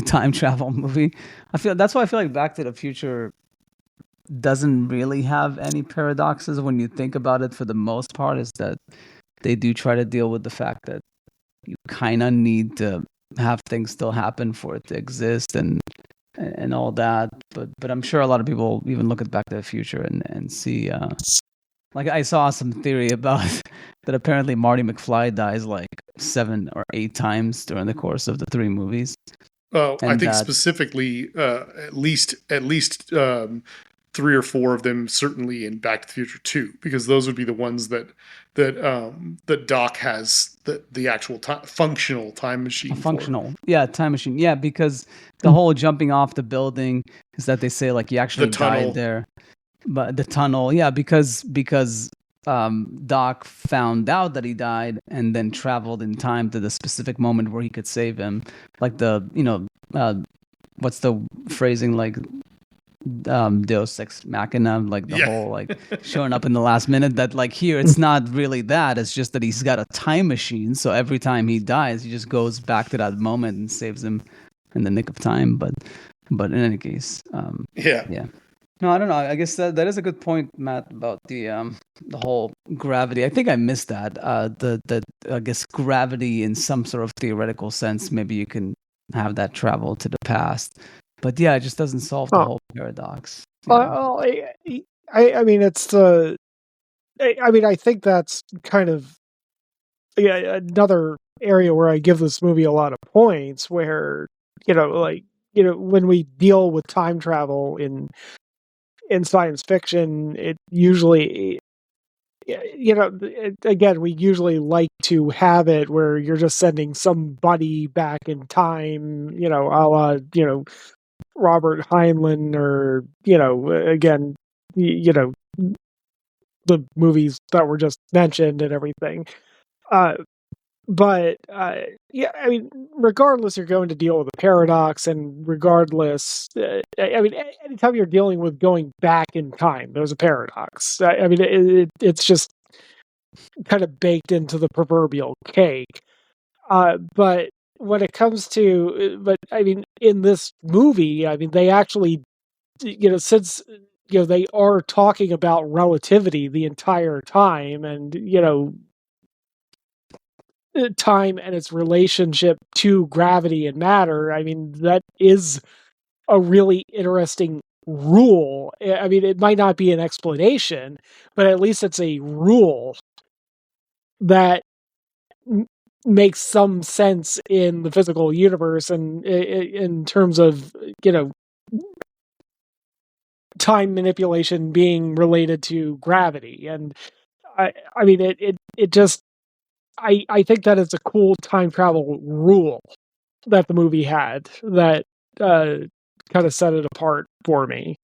time travel movie. That's why I feel like Back to the Future doesn't really have any paradoxes when you think about it. For the most part, is that they do try to deal with the fact that you kind of need to have things still happen for it to exist and all that. But I'm sure a lot of people even look at Back to the Future and see. Like, I saw some theory about that apparently Marty McFly dies like 7 or 8 times during the course of the 3 movies. Well, I think specifically, at least 3 or 4 of them certainly in Back to the Future 2, because those would be the ones that Doc has the actual functional time machine. Time machine. Yeah, because the whole jumping off the building is that they say like he actually died there. But the tunnel, yeah, because Doc found out that he died and then traveled in time to the specific moment where he could save him. Like what's the phrasing, like Deus Ex Machina, like the whole like showing up in the last minute. That like here it's not really that. It's just that he's got a time machine, so every time he dies, he just goes back to that moment and saves him in the nick of time. But in any case, yeah. No, I don't know. I guess that is a good point, Matt, about the whole gravity. I think I missed that. The I guess gravity in some sort of theoretical sense. Maybe you can have that travel to the past, but yeah, it just doesn't solve the whole paradox. Well, I mean, it's I mean, I think that's kind of another area where I give this movie a lot of points. Where when we deal with time travel in science fiction, it usually, again, we usually like to have it where you're just sending somebody back in time, a la, Robert Heinlein, or, again, the movies that were just mentioned and everything. But yeah, I mean, regardless, you're going to deal with a paradox, and regardless, I mean, anytime you're dealing with going back in time, there's a paradox. I mean, it's just kind of baked into the proverbial cake. But when it comes to, but I mean, in this movie, I mean, they actually, since they are talking about relativity the entire time, and time and its relationship to gravity and matter. I mean, that is a really interesting rule. I mean, it might not be an explanation, but at least it's a rule that makes some sense in the physical universe, and in terms of time manipulation being related to gravity. And I mean, it just, I think that it's a cool time travel rule that the movie had that kind of set it apart for me,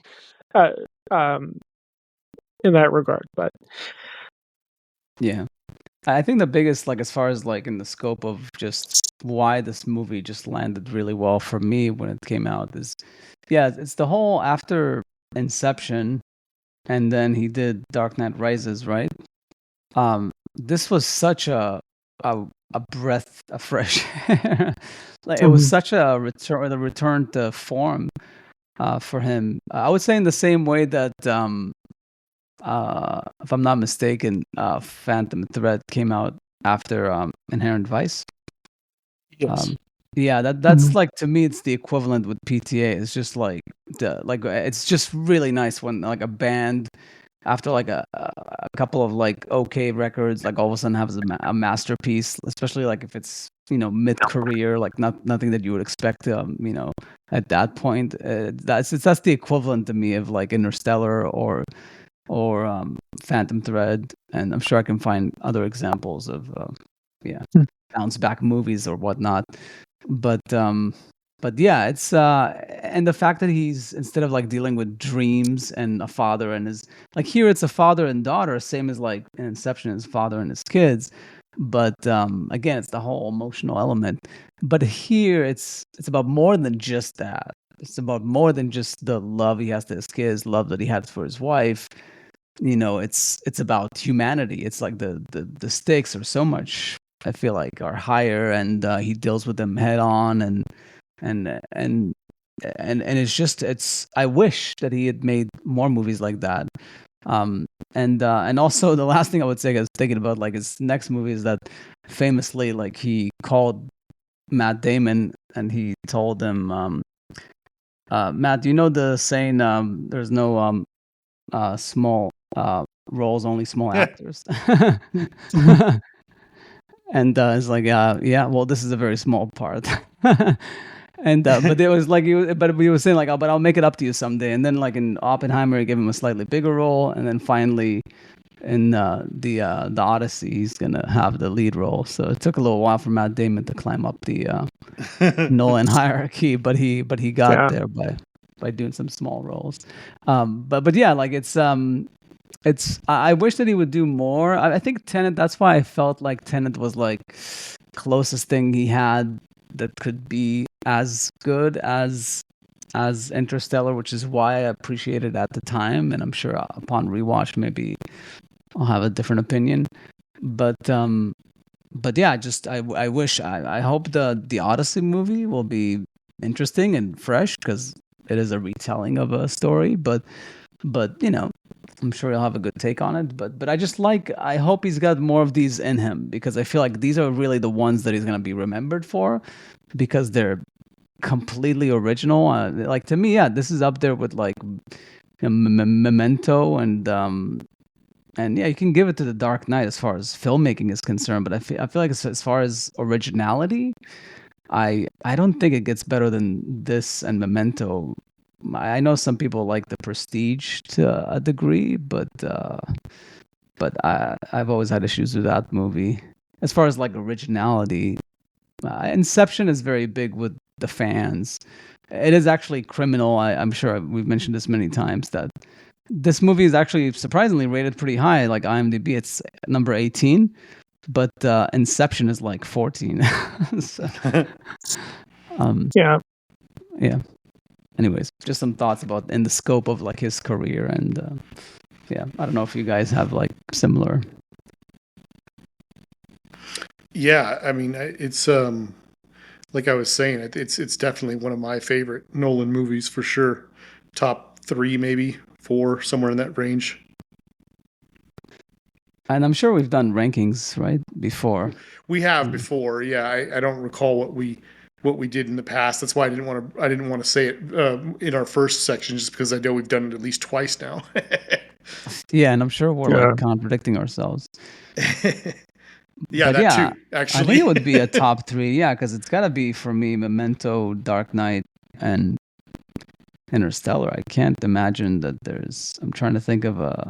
uh, um, in that regard. But Yeah. I think the biggest, like, as far as like in the scope of just why this movie just landed really well for me when it came out is, yeah, it's the whole after Inception, and then he did Dark Knight Rises, right? This was such a breath of fresh air. Like, it was such a return to form for him. I would say in the same way that if I'm not mistaken, Phantom Thread came out after Inherent Vice. Yes. Yeah, that's like, to me, it's the equivalent with PTA. It's just like it's just really nice when like a band, after like a couple of like okay records, like all of a sudden has a masterpiece, especially like if it's mid career, like nothing that you would expect at that point. That's the equivalent to me of like Interstellar or Phantom Thread, and I'm sure I can find other examples of bounce back movies or whatnot. But yeah, it's and the fact that he's, instead of like dealing with dreams and a father and his, like, here it's a father and daughter, same as like in Inception, his father and his kids. But again, it's the whole emotional element. But here it's about more than just that. It's about more than just the love he has to his kids, love that he had for his wife. It's about humanity. It's like the stakes are so much, I feel like, are higher, and he deals with them head on, and it's I wish that he had made more movies like that. And also the last thing I would say, I was thinking about like his next movie, is that famously, like, he called Matt Damon and he told him, Matt, do you know the saying, there's no small roles, only small actors? And it's like, yeah, well, this is a very small part. And but it was like, but he was saying like, oh, but I'll make it up to you someday. And then like in Oppenheimer, he gave him a slightly bigger role, and then finally in the Odyssey, he's gonna have the lead role. So it took a little while for Matt Damon to climb up the Nolan hierarchy, but he got there by doing some small roles. But yeah, like it's I wish that he would do more. I think Tenet, that's why I felt like Tenet was like closest thing he had that could be as good as Interstellar, which is why I appreciated it at the time, and I'm sure upon rewatch maybe I'll have a different opinion. But yeah, I wish, I hope the Odyssey movie will be interesting and fresh, because it is a retelling of a story, but I'm sure he'll have a good take on it. But I hope he's got more of these in him, because I feel like these are really the ones that he's going to be remembered for, because they're completely original. Like, to me, yeah, this is up there with like Memento, and yeah, you can give it to The Dark Knight as far as filmmaking is concerned. But I feel like as far as originality, I don't think it gets better than this and Memento. I know some people like The Prestige to a degree, but I've always had issues with that movie. As far as like originality, Inception is very big with the fans. It is actually criminal. I'm sure we've mentioned this many times, that this movie is actually surprisingly rated pretty high. Like IMDb, it's number 18, but Inception is like 14. So, yeah. Anyways, just some thoughts about in the scope of like his career, and yeah, I don't know if you guys have like similar Yeah, I mean, it's like I was saying, it's definitely one of my favorite Nolan movies for sure. Top three, maybe four, somewhere in that range. And I'm sure we've done rankings, right, before. We have Mm. before, yeah. I don't recall what we did in the past. That's why I didn't want to say it in our first section, just because I know we've done it at least twice now. Yeah, and I'm sure we're Yeah. like contradicting ourselves. Yeah, But that yeah, too, I think actually. it would be a top three. Yeah, because it's got to be for me Memento, Dark Knight, and Interstellar. I can't imagine that there's. I'm trying to think of a.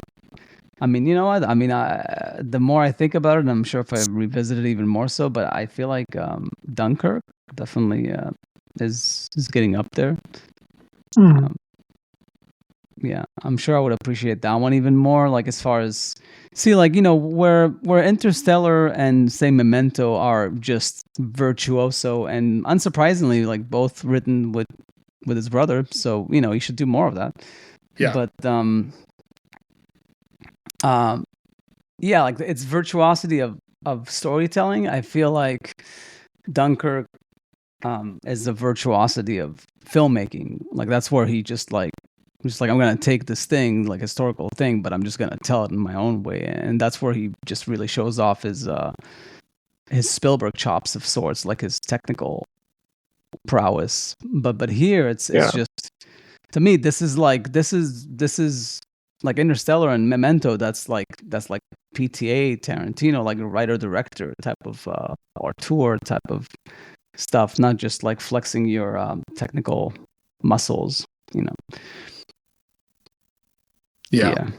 I mean, you know what? I mean, the more I think about it, I'm sure if I revisit it even more so. But I feel like Dunkirk definitely is getting up there. Hmm. Um, yeah, I'm sure I would appreciate that one even more. Like as far as see, like where Interstellar and say Memento are just virtuoso and unsurprisingly, like both written with his brother. So he should do more of that. Yeah, But um, yeah, like it's virtuosity of storytelling. I feel like Dunkirk is the virtuosity of filmmaking. Like that's where he just like I'm gonna take this thing, like historical thing, but I'm just gonna tell it in my own way, and that's where he just really shows off his Spielberg chops of sorts, like his technical prowess. But here it's Yeah. just to me this is like Interstellar and Memento. That's like PTA Tarantino, like a writer director type of or tour type of stuff, not just like flexing your technical muscles. You know, yeah. yeah.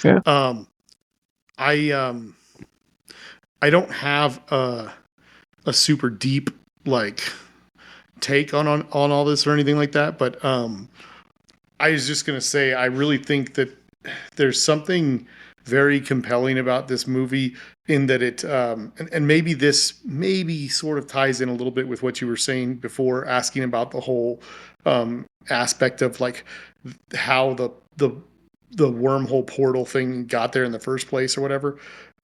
Yeah. Um, I I don't have a super deep like take on all this or anything like that, but I was just gonna say I really think that there's something very compelling about this movie in that and maybe this maybe sort of ties in a little bit with what you were saying before, asking about the whole aspect of like how the wormhole portal thing got there in the first place or whatever.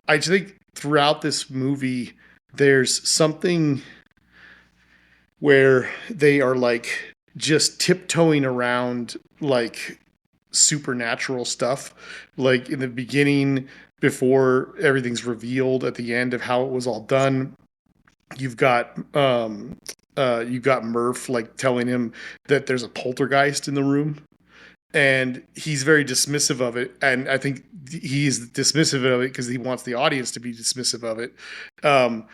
I just think throughout this movie there's something where they are like just tiptoeing around like supernatural stuff. Like in the beginning, before everything's revealed at the end of how it was all done, you've got you've got Murph like telling him that there's a poltergeist in the room, and he's very dismissive of it, and I think he's dismissive of it because he wants the audience to be dismissive of it. um,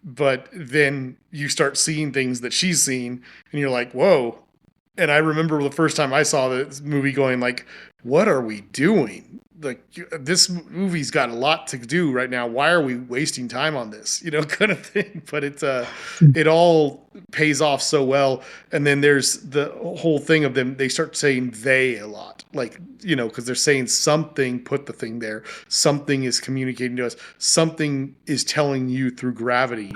but then you start seeing things that she's seen and you're like, whoa. And I remember the first time I saw this movie going like, what are we doing? Like, this movie's got a lot to do right now. Why are we wasting time on this? Kind of thing. But it all pays off so well. And then there's the whole thing of them. They start saying they a lot, like, because they're saying something put the thing there. Something is communicating to us. Something is telling you through gravity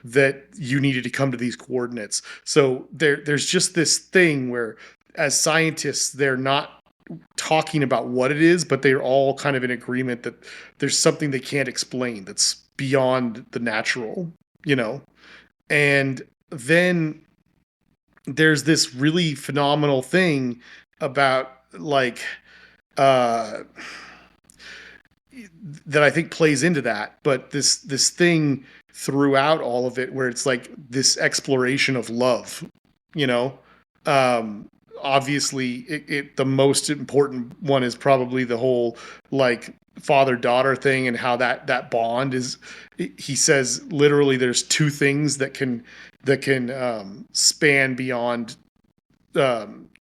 that you needed to come to these coordinates. So there's just this thing where, as scientists, they're not talking about what it is, but they're all kind of in agreement that there's something they can't explain that's beyond the natural, you know? And then there's this really phenomenal thing about like uh that I think plays into that, but this thing throughout all of it where it's like this exploration of love, you know. Um Obviously the most important one is probably the whole like father daughter thing, and how that bond is. He says literally there's two things that can span beyond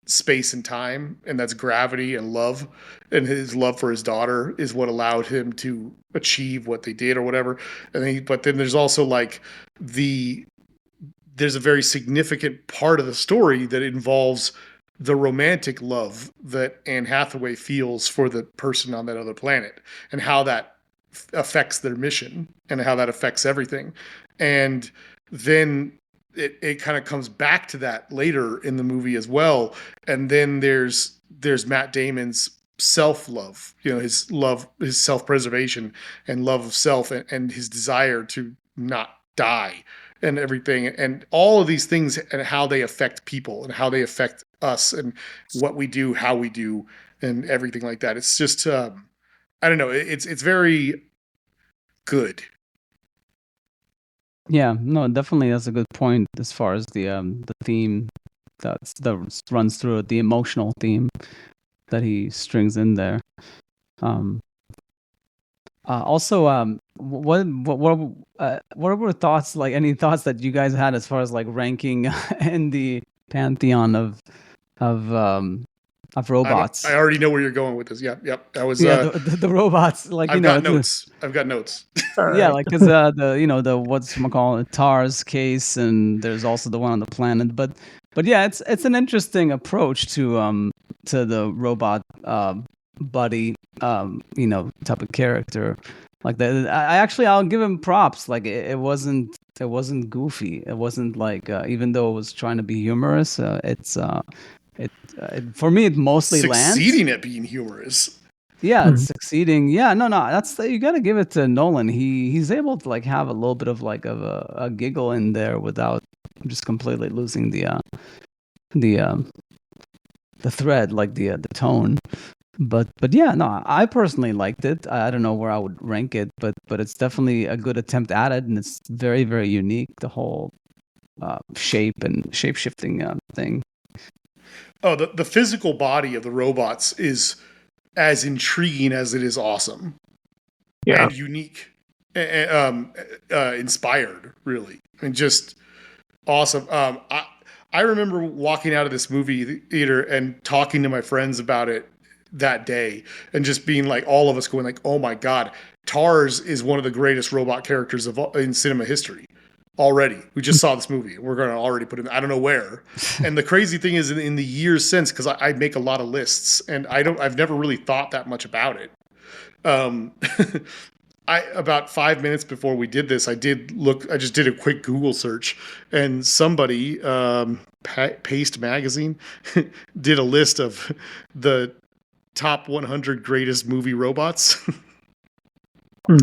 space and time, and that's gravity and love. And his love for his daughter is what allowed him to achieve what they did or whatever. But then there's also like there's a very significant part of the story that involves the romantic love that Anne Hathaway feels for the person on that other planet, and how that affects their mission and how that affects everything. And then it kind of comes back to that later in the movie as well. And then there's Matt Damon's self-love, his self-preservation and love of self, and his desire to not die and everything, and all of these things and how they affect people and how they affect us and what we do, how we do, and everything like that. It's just I don't know. It's very good. Yeah, no, definitely that's a good point as far as the theme that runs through it, the emotional theme that he strings in there. Also, what were thoughts, like any thoughts that you guys had as far as like ranking in the pantheon of um of robots? I already know where you're going with this. Yep. That was Yeah, the robots, like I've got notes. I've got notes. All yeah, right. like because the what's call it, TARS case, and there's also the one on the planet. But yeah, it's an interesting approach to the robot buddy type of character. Like that, I'll give him props. Like it wasn't goofy. It wasn't like even though it was trying to be humorous. For me it mostly lands. Succeeding at being humorous. Yeah, it's succeeding. Yeah, no, that's you got to give it to Nolan. He's able to like have a little bit of like of a giggle in there without just completely losing the thread, like the tone. But yeah, no, I personally liked it. I don't know where I would rank it, but it's definitely a good attempt at it, and it's very, very unique. The whole shape and shape shifting thing. Oh, the physical body of the robots is as intriguing as it is awesome. Yeah. And unique, inspired, really, and just awesome. I remember walking out of this movie theater and talking to my friends about it that day, and just being like, all of us going like, "Oh my god, TARS is one of the greatest robot characters in cinema history." Already, we just saw this movie. We're going to already put it. I don't know where. And the crazy thing is, in the years since, because I make a lot of lists, and I've never really thought that much about it. About 5 minutes before we did this, I just did a quick Google search, and somebody, Paste Magazine, did a list of the top 100 greatest movie robots.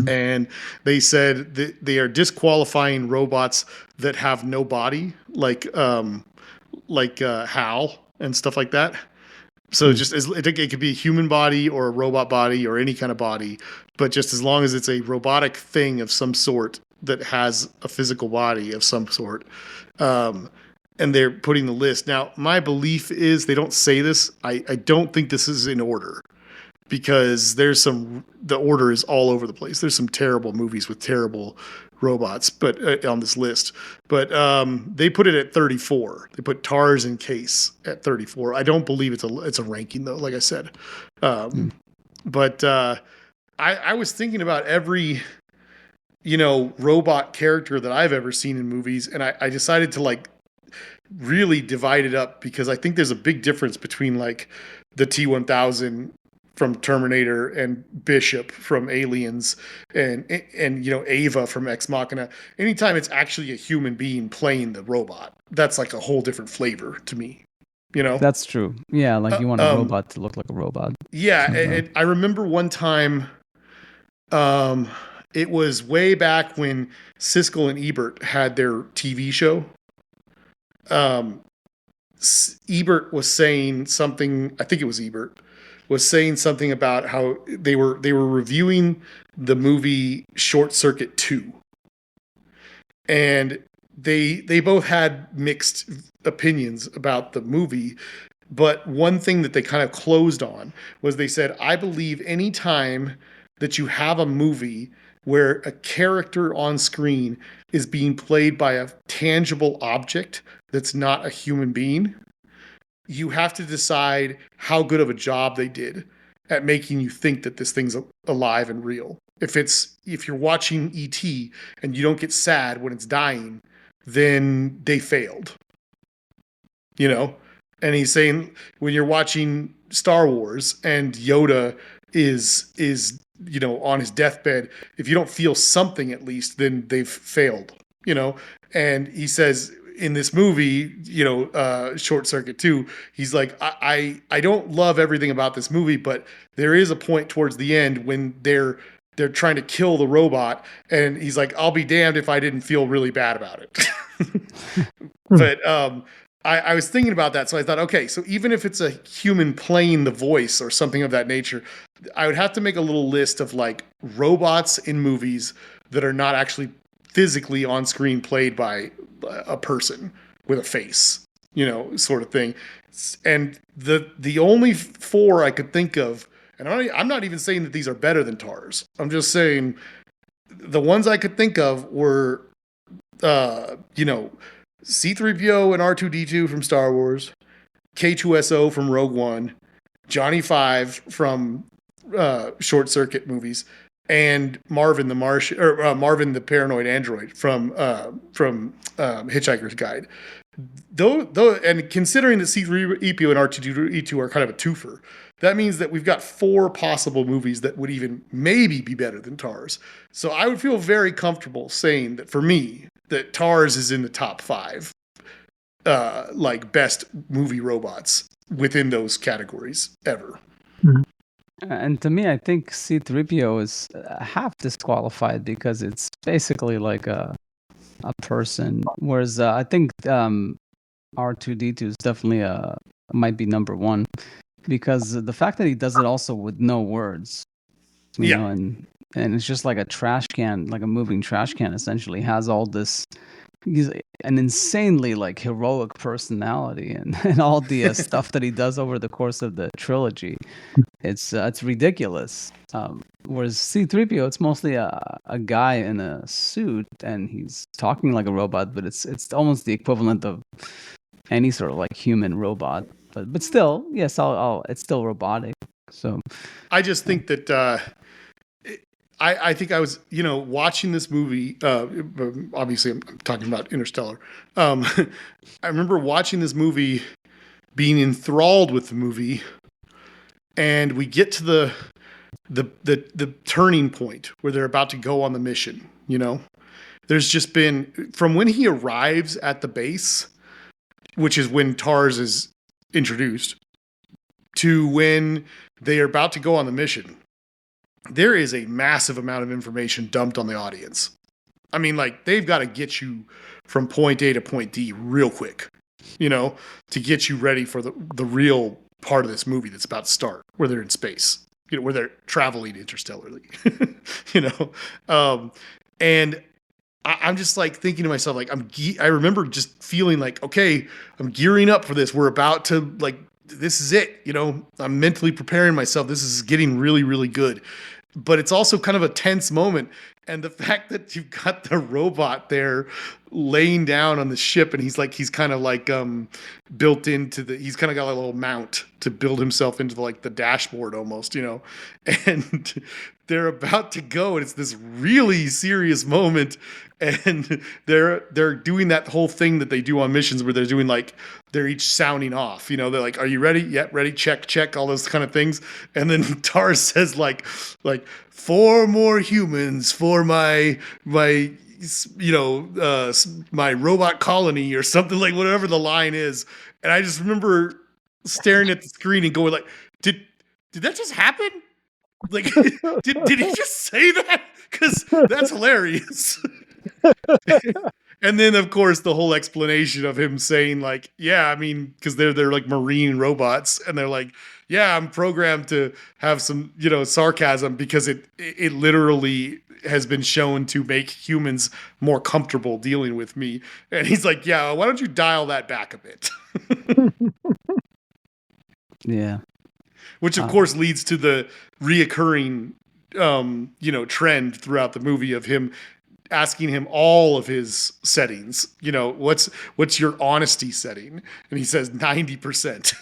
And they said that they are disqualifying robots that have no body, like HAL and stuff like that. So it could be a human body or a robot body or any kind of body, but just as long as it's a robotic thing of some sort that has a physical body of some sort. And they're putting the list. Now, my belief is, they don't say this, I don't think this is in order, because the order is all over the place. There's some terrible movies with terrible robots, but on this list, but they put it at 34. They put TARS and Case at 34. I don't believe it's a ranking though, like I said. But I was thinking about every robot character that I've ever seen in movies, and I decided to like really divide it up, because I think there's a big difference between like the T-1000 from Terminator and Bishop from Aliens and Ava from Ex Machina. Anytime it's actually a human being playing the robot, that's like a whole different flavor to me. That's true. Yeah, like you want a robot to look like a robot. Yeah, I remember one time, it was way back when Siskel and Ebert had their TV show. Ebert was saying something, I think it was Ebert, was saying something about how they were reviewing the movie Short Circuit 2. And they both had mixed opinions about the movie, but one thing that they kind of closed on was, they said, I believe any time that you have a movie where a character on screen is being played by a tangible object that's not a human being, you have to decide how good of a job they did at making you think that this thing's alive and real. If you're watching E.T. and you don't get sad when it's dying, then they failed. And he's saying, when you're watching Star Wars and Yoda is on his deathbed, if you don't feel something at least, then they've failed. And he says, in this movie, Short Circuit 2, he's like, I don't love everything about this movie, but there is a point towards the end when they're they're trying to kill the robot, and he's like, I'll be damned if I didn't feel really bad about it. But I was thinking about that, so I thought, okay, so even if it's a human playing the voice or something of that nature, I would have to make a little list of like robots in movies that are not actually physically on screen played by a person with a face, sort of thing. And the only 4 I could think of, and I'm not even saying that these are better than TARS. I'm just saying the ones I could think of were, C-3PO and R2-D2 from Star Wars, K-2SO from Rogue One, Johnny Five from Short Circuit movies, and Marvin the Marvin the Paranoid Android from Hitchhiker's Guide. Though, and considering that C-3PO and R2-D2 are kind of a twofer, that means that we've got 4 possible movies that would even maybe be better than TARS. So I would feel very comfortable saying that for me, that TARS is in the top 5, like best movie robots within those categories ever. And to me, I think C-3PO is half disqualified because it's basically like a person, whereas I think R2-D2 is definitely might be number 1 because the fact that he does it also with no words, you know, and it's just like a trash can, like a moving trash can, essentially has all this. He's an insanely like heroic personality, and all the stuff that he does over the course of the trilogy, it's ridiculous. Whereas C-3PO, it's mostly a guy in a suit, and he's talking like a robot, but it's almost the equivalent of any sort of like human robot. But still, yes, it's still robotic. So I just think that. I think I was, watching this movie. Obviously, I'm talking about Interstellar. I remember watching this movie, being enthralled with the movie, and we get to the turning point where they're about to go on the mission. There's just been, from when he arrives at the base, which is when TARS is introduced, to when they are about to go on the mission. There is a massive amount of information dumped on the audience. I mean, like, they've got to get you from point A to point D real quick, to get you ready for the real part of this movie that's about to start, where they're in space, where they're traveling interstellarly, and I'm just like thinking to myself, like, I remember just feeling like, okay, I'm gearing up for this. We're about to, like, this is it, I'm mentally preparing myself. This is getting really, really good. But it's also kind of a tense moment. And the fact that you've got the robot there laying down on the ship, and he's kind of like built into he's kind of got a little mount to build himself into the dashboard almost, and they're about to go, and it's this really serious moment, and they're doing that whole thing that they do on missions where they're doing they're each sounding off, they're like, are you ready? Yep, ready, check, all those kind of things. And then TARS says like 4 more humans for my my robot colony, or something, like whatever the line is. And I just remember staring at the screen and going like, did that just happen? Like, did he just say that? Because that's hilarious. And then, of course, the whole explanation of him saying like, yeah, I mean, because they're like marine robots, and they're like, yeah, I'm programmed to have some, sarcasm, because it literally has been shown to make humans more comfortable dealing with me. And he's like, yeah, why don't you dial that back a bit? Yeah. Which, of course, leads to the reoccurring, trend throughout the movie of him asking him all of his settings. What's your honesty setting? And he says 90%.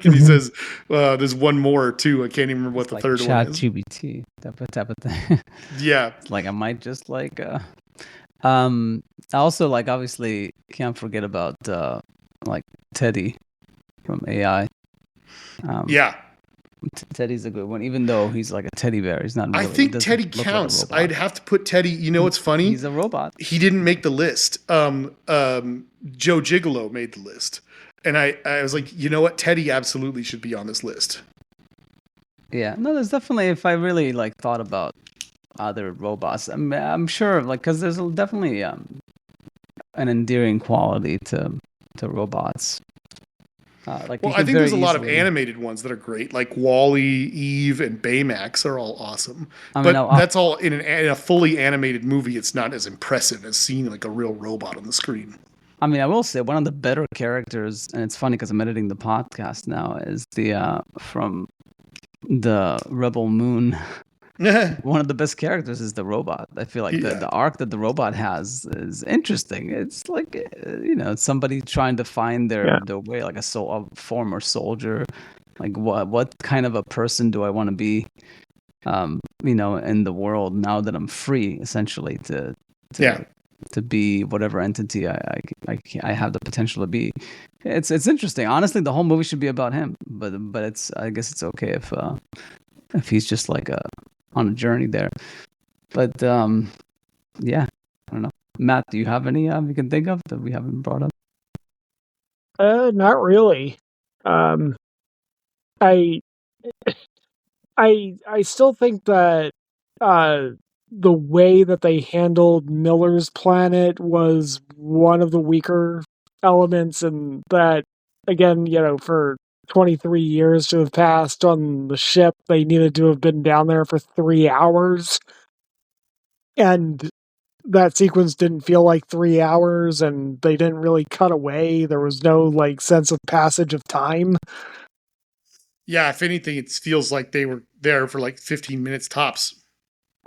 And he says there's one more too. I can't even remember what the third one is. ChatGPT type of thing. Yeah. I might just I also obviously can't forget about Teddy from AI. Yeah. Teddy's a good one, even though he's like a teddy bear. He's not. Really, I think Teddy counts. I'd have to put Teddy. What's funny? He's a robot. He didn't make the list. Joe Gigolo made the list, and I was like, you know what? Teddy absolutely should be on this list. Yeah, no, there's definitely, if I really thought about other robots. I'm sure, like, because there's definitely an endearing quality to robots. Like, Well, you I could think very there's a lot of easily. animated ones that are great, like Wall-E, Eve, and Baymax are all awesome. I mean, But that's all in a fully animated movie. It's not as impressive as seeing like a real robot on the screen. I will say one of the better characters, and it's funny because I'm editing the podcast now, is the from the Rebel Moon. One of the best characters is the robot. I feel like the arc that the robot has is interesting. It's like it's somebody trying to find their way, like a former soldier. Like what kind of a person do I want to be? In the world now that I'm free, essentially to be whatever entity I have the potential to be. It's interesting. Honestly, the whole movie should be about him, but I guess it's okay if he's just like on a journey there. But yeah, I don't know. Matt, do you have any you can think of that we haven't brought up? Not really. I I still think that the way that they handled Miller's planet was one of the weaker elements, and that again, for 23 years to have passed on the ship, they needed to have been down there for 3 hours. And that sequence didn't feel like 3 hours, and they didn't really cut away. There was no like sense of passage of time. Yeah, if anything, it feels like they were there for like 15 minutes tops.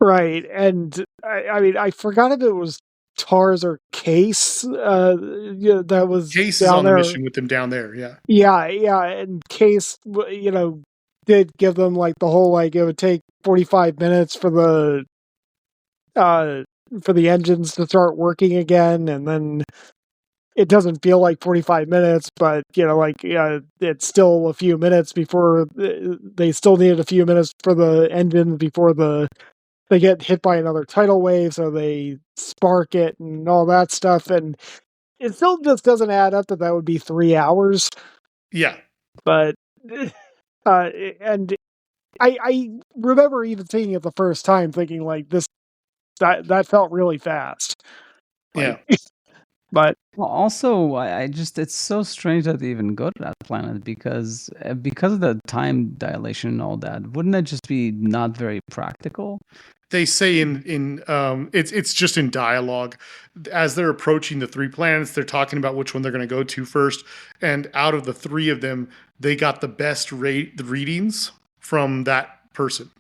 Right, and I mean, I forgot if it was Tars or Case that was Case is down on the there. mission with them down there, yeah. Yeah, and Case, did give them like the whole like it would take 45 minutes for the engines to start working again, and then it doesn't feel like 45 minutes, but it's still a few minutes before they still needed a few minutes for the engine before they get hit by another tidal wave, so they spark it and all that stuff, and it still just doesn't add up that would be 3 hours. Yeah. But and I remember even seeing it the first time thinking like that felt really fast. Like, yeah. But well, also, I just it's so strange that they even go to that planet because of the time dilation and all that. Wouldn't that just be not very practical? They say in it's just in dialogue as they're approaching the 3 planets. They're talking about which one they're going to go to first, and out of the 3 of them, they got the best the readings from that person.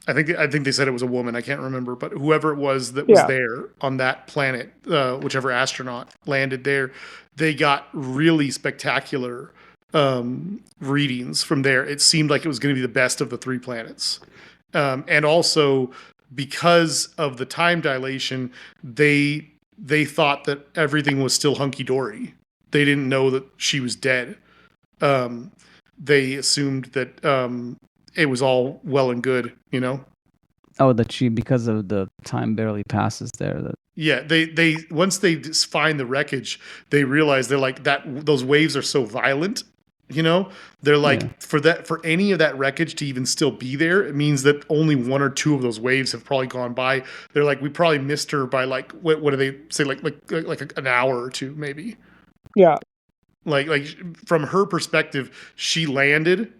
I think they said it was a woman. I can't remember, but whoever it was that was there on that planet, whichever astronaut landed there, they got really spectacular readings from there. It seemed like it was going to be the best of the 3 planets. And also, because of the time dilation, they thought that everything was still hunky-dory. They didn't know that she was dead. They assumed that it was all well and good, Oh, that she, because of the time barely passes there. Yeah, they once they find the wreckage, they realize they're like those waves are so violent. They're like for any of that wreckage to even still be there, it means that only 1 or 2 of those waves have probably gone by. They're like, we probably missed her by like what do they say, like an hour or 2 maybe. Yeah. Like from her perspective, she landed,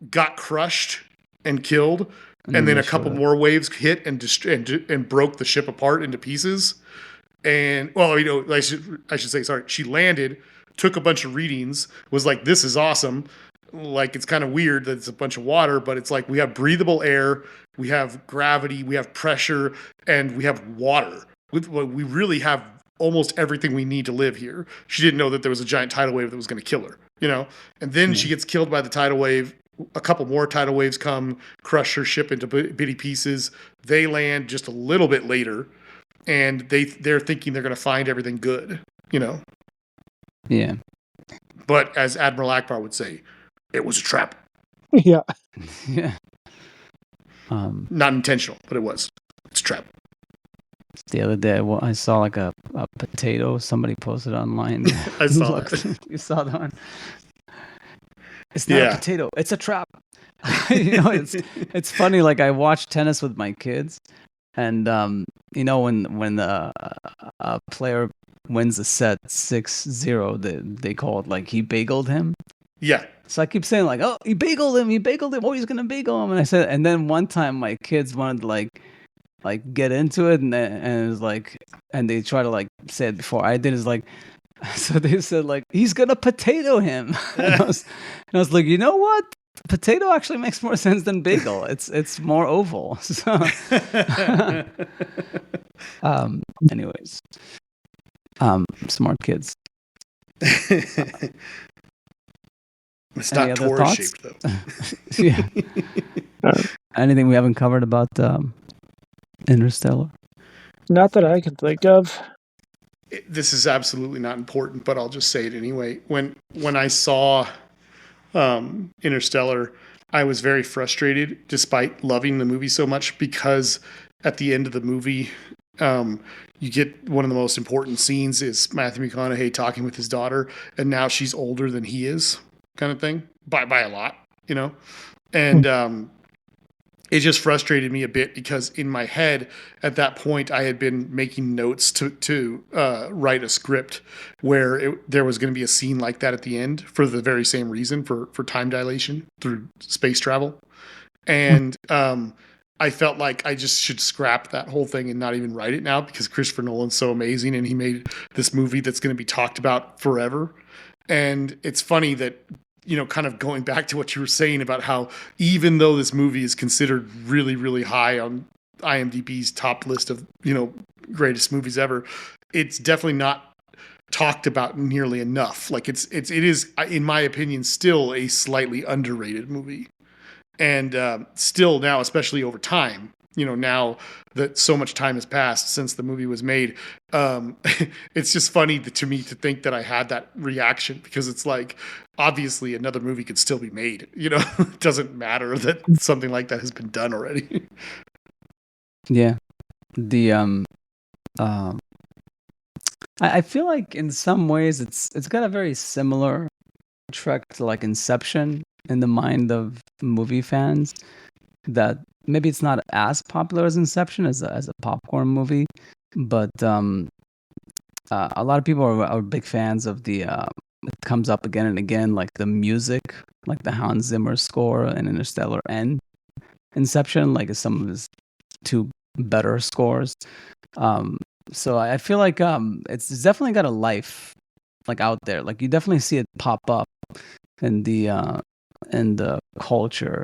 got crushed and killed, and then a couple more waves hit and broke the ship apart into pieces. And I should say, sorry, she landed, took a bunch of readings, was like, this is awesome. Like, it's kind of weird that it's a bunch of water, but it's like we have breathable air, we have gravity, we have pressure, and we have water. We really have almost everything we need to live here. She didn't know that there was a giant tidal wave that was going to kill her, And then she gets killed by the tidal wave. A couple more tidal waves come, crush her ship into bitty pieces. They land just a little bit later, and they're thinking they're going to find everything good, Yeah. But as Admiral Akbar would say, it was a trap. Yeah. Yeah. Not intentional, but it was. It's a trap. The other day, I saw like a potato somebody posted online. I saw that. You saw that one? It's not a potato. It's a trap. It's funny. Like I watch tennis with my kids, and when a player wins a set 6-0, they call it like he bageled him. Yeah. So I keep saying like, oh, he bageled him. Oh, he's gonna bagel him. And then one time my kids wanted to like get into it, and it was like, and they try to like say it before I did. Is like, so they said like he's gonna potato him. And I was like, you know what? Potato actually makes more sense than bagel. It's more oval. So, anyways, smart kids. It's not Torah shaped though. Yeah. Anything we haven't covered about Interstellar? Not that I can think of. This is absolutely not important, but I'll just say it anyway. When I saw Interstellar, I was very frustrated, despite loving the movie so much, because at the end of the movie, you get one of the most important scenes is Matthew McConaughey talking with his daughter, and now she's older than he is, kind of thing, by a lot, and it just frustrated me a bit because in my head at that point I had been making notes to write a script where there was going to be a scene like that at the end for the very same reason, for time dilation through space travel. And I felt like I just should scrap that whole thing and not even write it now, because Christopher Nolan's so amazing and he made this movie that's going to be talked about forever. And it's funny that, kind of going back to what you were saying about how even though this movie is considered really, really high on IMDb's top list of, greatest movies ever, it's definitely not talked about nearly enough. Like it is, in my opinion, still a slightly underrated movie. And still now, especially over time, now that so much time has passed since the movie was made, it's just funny to me to think that I had that reaction, because it's like, obviously another movie could still be made. It doesn't matter that something like that has been done already. Yeah. I feel like in some ways it's got a very similar track to like Inception in the mind of movie fans, that maybe it's not as popular as Inception as a popcorn movie, but a lot of people are big fans of the it comes up again and again, like the music, like the Hans Zimmer score in Interstellar and Inception, like is some of his two better scores. So I feel like it's definitely got a life like out there. Like you definitely see it pop up in the culture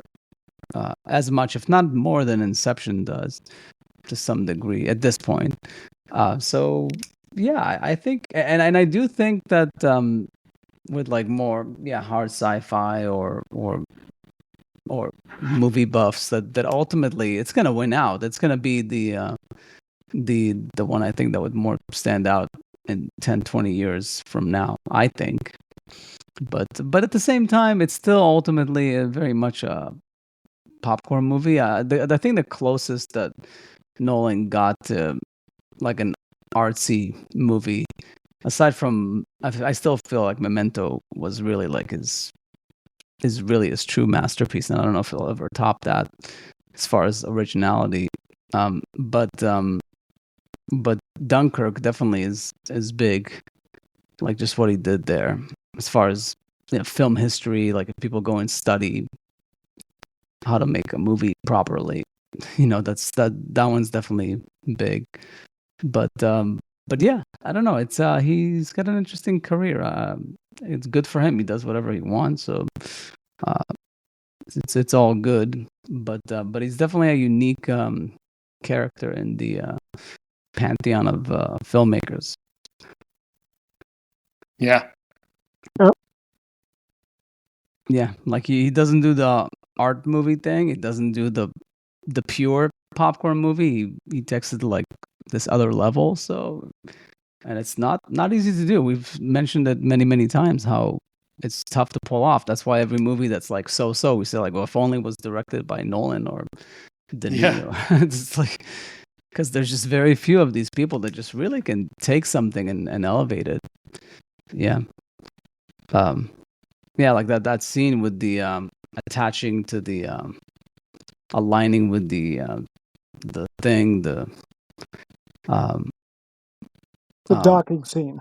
as much, if not more, than Inception does to some degree at this point. So yeah, I think, and I do think that with like more hard sci-fi or movie buffs, that ultimately it's gonna win out. It's gonna be the one I think that would more stand out in 10-20 years from now, I think. But at the same time, it's still ultimately very much a popcorn movie. I think the closest that Nolan got to like an artsy movie, aside from, I still feel like Memento was really like his true masterpiece, and I don't know if he'll ever top that as far as originality. But Dunkirk definitely is big, like just what he did there as far as film history. Like if people go and study how to make a movie properly, that one's definitely big. But yeah, I don't know. It's he's got an interesting career. It's good for him. He does whatever he wants, so it's all good. But he's definitely a unique character in the pantheon of filmmakers. Yeah. Yeah, like he doesn't do the art movie thing. He doesn't do the pure popcorn movie. He takes it to like this other level. So, and it's not easy to do. We've mentioned it many times how it's tough to pull off. That's why every movie that's like so we say like, well, if only it was directed by Nolan or Denis. It's like, because there's just very few of these people that just really can take something and elevate it. Yeah. Yeah, like that scene with the attaching to the aligning with the thing, um The um docking scene.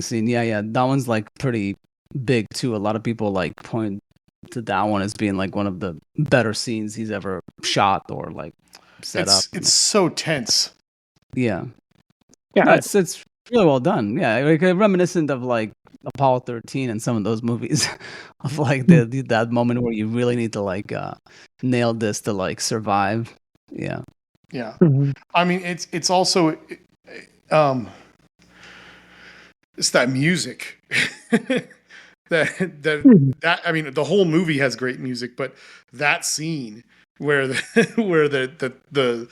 scene. Yeah, that one's like pretty big too. A lot of people like point to that one as being like one of the better scenes he's ever shot or like set up. It's so tense. Yeah. Yeah, No, it's really well done. Yeah, like reminiscent of like Apollo 13 and some of those movies of like that moment where you really need to like nail this to like survive. Yeah. Yeah. Mhm. I mean, it's also it's that music that I mean, the whole movie has great music, but that scene where where the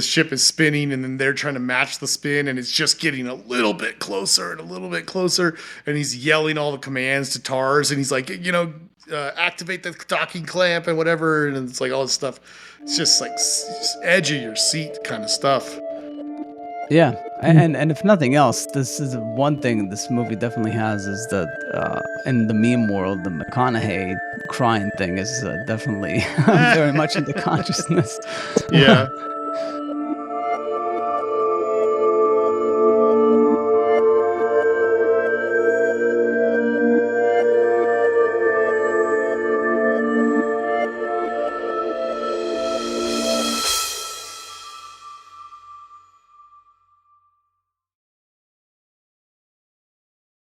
ship is spinning and then they're trying to match the spin and it's just getting a little bit closer and a little bit closer and he's yelling all the commands to TARS and he's like, activate the docking clamp and whatever, and it's like all this stuff. It's just like edge of your seat kind of stuff. Yeah, and if nothing else, this is one thing this movie definitely has is that in the meme world, the McConaughey crying thing is definitely very much into consciousness. Yeah.